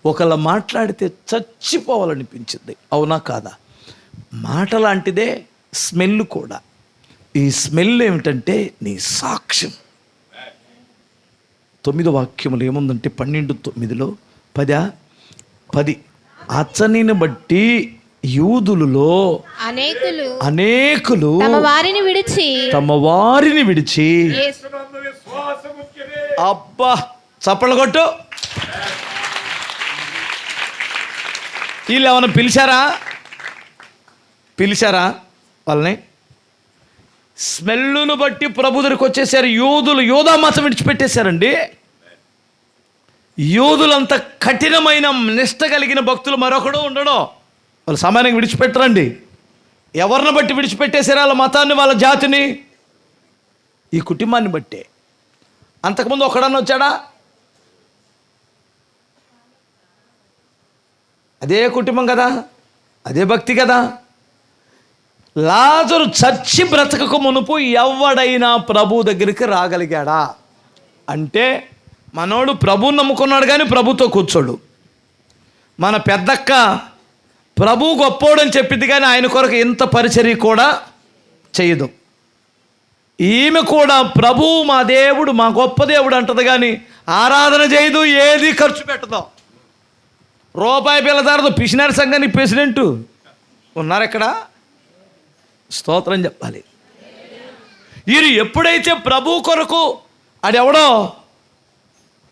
ఒకళ్ళ మాట్లాడితే చచ్చిపోవాలనిపించింది. అవునా కాదా? మాట లాంటిదే స్మెల్ కూడా. ఈ స్మెల్ ఏమిటంటే నీ సాక్ష్యం. 9వ వాక్యములు ఏముందంటే 12:9 10 అతనిని బట్టి యూదులలో అనేకులు తమ వారిని విడిచి అబ్బా చప్పట్లు కొట్టు. వీళ్ళు ఏమైనా పిలిచారా వాళ్ళని? స్మెల్లును బట్టి ప్రభు దగ్గరికి వచ్చేసారు. యూదా మతం విడిచిపెట్టేశారండి. యూదులంత కఠినమైన నిష్ట కలిగిన భక్తులు మరొకడు ఉండడం. వాళ్ళు సమానంగా విడిచిపెట్టరండి. ఎవరిని బట్టి విడిచిపెట్టేశారు? వాళ్ళ మతాన్ని, వాళ్ళ జాతిని, ఈ కుటుంబాన్ని బట్టే. అంతకుముందు ఒకడన్నా వచ్చాడా? అదే కుటుంబం కదా, అదే భక్తి కదా. లాజరు చచ్చి బ్రతకకు మునుపు ఎవడైనా ప్రభు దగ్గరికి రాగలిగాడా అంటే మనోడు ప్రభువుని నమ్ముకున్నాడు కానీ ప్రభుతో కూర్చోడు. మన పెద్దక్క ప్రభు గొప్పోడని చెప్పింది కానీ ఆయన కొరకు ఇంత పరిచర్య కూడా చేయదు. ఈమె కూడా ప్రభు మా దేవుడు, మా గొప్ప దేవుడు అంటది కానీ ఆరాధన చేయదు, ఏది ఖర్చు పెట్టదు. రూపాయి పిల్లదారదు. పిసినారి సంఘానికి ప్రెసిడెంటు ఉన్నారు ఎక్కడ? స్తోత్రం చెప్పాలి. వీరు ఎప్పుడైతే ప్రభు కొరకు ఆడెవడో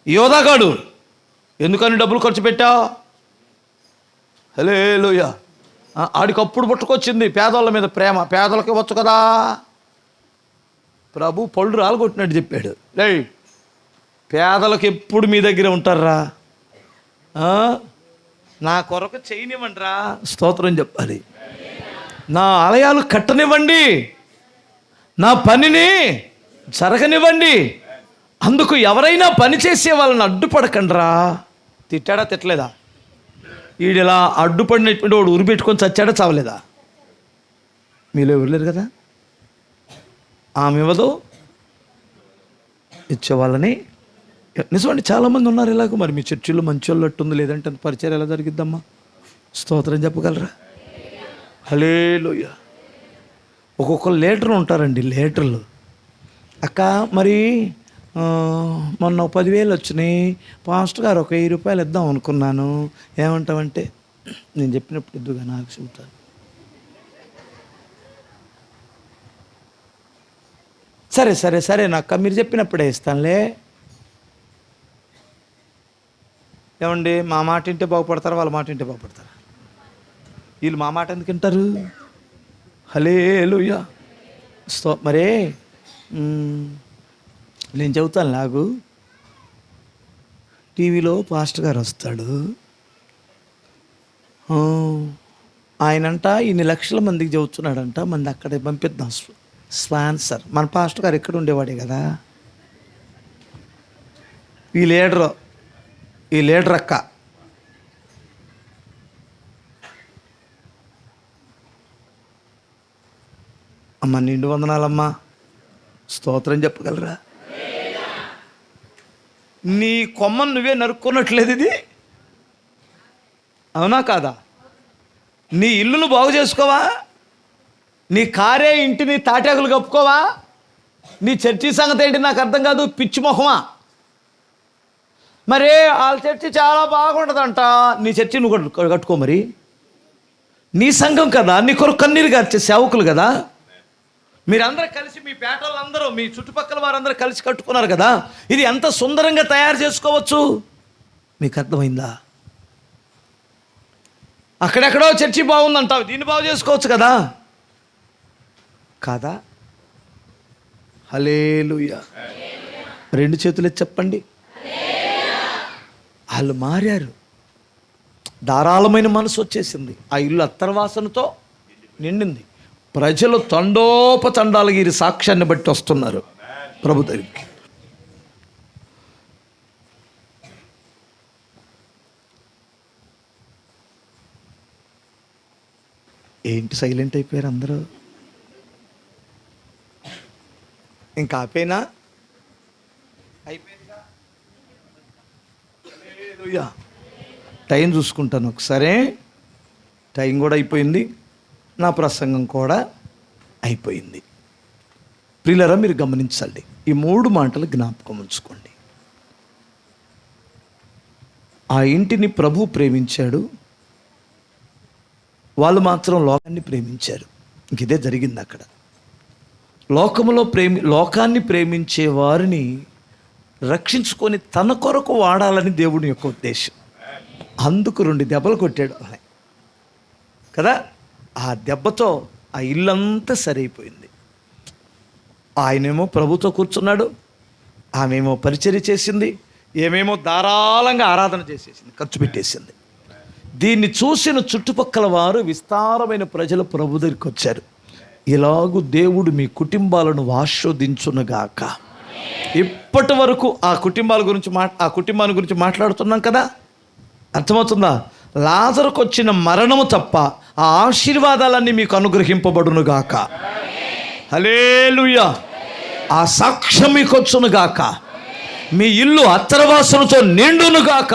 యోధాగాడు, ఎందుకని డబ్బులు ఖర్చు పెట్టావు? హల్లెలూయా. ఆడికి అప్పుడు పుట్టుకొచ్చింది పేదోళ్ళ మీద ప్రేమ. పేదలకి వచ్చు కదా. ప్రభు పళ్ళు రాలగొట్టినట్టు చెప్పాడు, లే పేదలకు ఎప్పుడు మీ దగ్గర ఉంటారా, నా కొరకు చేయనివ్వండిరా. స్తోత్రం చెప్పాలి. నా ఆలయాలు కట్టనివ్వండి, నా పనిని జరగనివ్వండి. అందుకు ఎవరైనా పని చేసే వాళ్ళని అడ్డుపడకండిరా. తిట్టాడా తిట్టలేదా? వీడు ఇలా అడ్డుపడినటువంటి వాడు ఉరి పెట్టుకొని చచ్చాడా చావలేదా? మీలో ఎవరు లేరు కదా. ఆమె ఇవ్వదు, ఇచ్చేవాళ్ళని. నిజమండి, చాలామంది ఉన్నారు ఇలాగ. మరి మీ చర్చిలో మంచి వాళ్ళు అట్టుంది, లేదంటే అంత పరిచయం ఎలా జరిగిద్దమ్మా? స్తోత్రం చెప్పగలరా? హల్లెలూయా. ఒక్కొక్క లీటర్లు ఉంటారండి, లీటర్లు. అక్క మరి మొన్న 10,000 వచ్చినాయి, పాస్టర్ గారు ఒక 1000 రూపాయలు ఇద్దాం అనుకున్నాను, ఏమంటావంటే నేను చెప్పినప్పుడు ఇద్దుగా నాకు చెబుతాను. సరే సరే సరే అక్క, మీరు చెప్పినప్పుడే ఇస్తానులే. ఏమండి, మా మాట వింటే బాగుపడతారా, వాళ్ళ మాట వింటే బాగుపడతారా? వీళ్ళు మా మాట ఎందుకు వింటారు? హల్లెలూయా. మరే నేను చెబుతాను లాగు. టీవీలో పాస్టర్ గారు వస్తాడు, ఆయనంట ఇన్ని లక్షల మందికి చెబుతున్నాడంట, మంది అక్కడే పంపిద్దాం స్పాన్సర్. మన పాస్టర్ గారు ఎక్కడ ఉండేవాడే కదా. ఈ లీడర్ అక్క అమ్మ, నిండు వందనాలమ్మా. స్తోత్రం చెప్పగలరా? నీ కొమ్మను నువ్వే నరుక్కున్నట్లేదు ఇది, అవునా కాదా? నీ ఇల్లును బాగు చేసుకోవా? నీ కారే ఇంటిని తాటాకులు కప్పుకోవా? నీ చర్చి సంగతి ఏంటి నాకు అర్థం కాదు, పిచ్చి మొహమా? మరే వాళ్ళ చర్చి చాలా బాగుంటుందంట, నీ చర్చి నువ్వు కట్టుకో. మరి నీ సంఘం కదా, నీ కొరకు కన్నీరు గార్చే సేవకులు కదా. మీరందరూ కలిసి, మీ పేటలందరూ, మీ చుట్టుపక్కల వారందరూ కలిసి కట్టుకున్నారు కదా. ఇది ఎంత సుందరంగా తయారు చేసుకోవచ్చు, మీకు అర్థమైందా? అక్కడెక్కడో చర్చి బాగుందంటావు, దీన్ని బాగు చేసుకోవచ్చు కదా, కాదా? హల్లెలూయా. 2 చేతులు చెప్పండి. వాళ్ళు మారారు, ధారాళమైన మనసు వచ్చేసింది. ఆ ఇల్లు అత్తర్వాసనతో నిండింది. ప్రజలు తండోపతండాలు వీరి సాక్ష్యాన్ని బట్టి వస్తున్నారు ప్రభు దగ్గరికి. ఏంటి సైలెంట్ అయిపోయారు అందరూ? ఇంకా ఆపేనా? అయిపోయిందా? టైం చూసుకుంటాను ఒకసారి. టైం కూడా అయిపోయింది, నా ప్రసంగం కూడా అయిపోయింది. ప్రియులారా, మీరు గమనించండి, ఈ 3 మాటలు జ్ఞాపకం ఉంచుకోండి. ఆ ఇంటిని ప్రభు ప్రేమించాడు, వాళ్ళు మాత్రం లోకాన్ని ప్రేమించారు. ఇదే జరిగింది అక్కడ. లోకాన్ని ప్రేమించే వారిని రక్షించుకొని తన కొరకు వాడాలని దేవుని యొక్క ఉద్దేశం. అందుకు 2 దెబ్బలు కొట్టాడు కదా. ఆ దెబ్బతో ఆ ఇల్లంతా సరైపోయింది. ఆయనేమో ప్రభుతో కూర్చున్నాడు, ఆమెమో పరిచర్య చేసింది, ఏమేమో ధారాళంగా ఆరాధన చేసేసింది, ఖర్చు పెట్టేసింది. దీన్ని చూసిన చుట్టుపక్కల వారు, విస్తారమైన ప్రజలు ప్రభు దగ్గరికి వచ్చారు. ఇలాగూ దేవుడు మీ కుటుంబాలను ఆశీర్వదించునుగాక. ఇప్పటి వరకు ఆ కుటుంబాన్ని గురించి మాట్లాడుతున్నాం కదా, అర్థమవుతుందా? లాజరుకు వచ్చిన మరణము తప్ప ఆ ఆశీర్వాదాలన్నీ మీకు అనుగ్రహింపబడునుగాక. హల్లెలూయా. ఆ సాక్ష్యం మీకు వచ్చునుగాక. మీ ఇల్లు అత్తరవాసనతో నిండును గాక.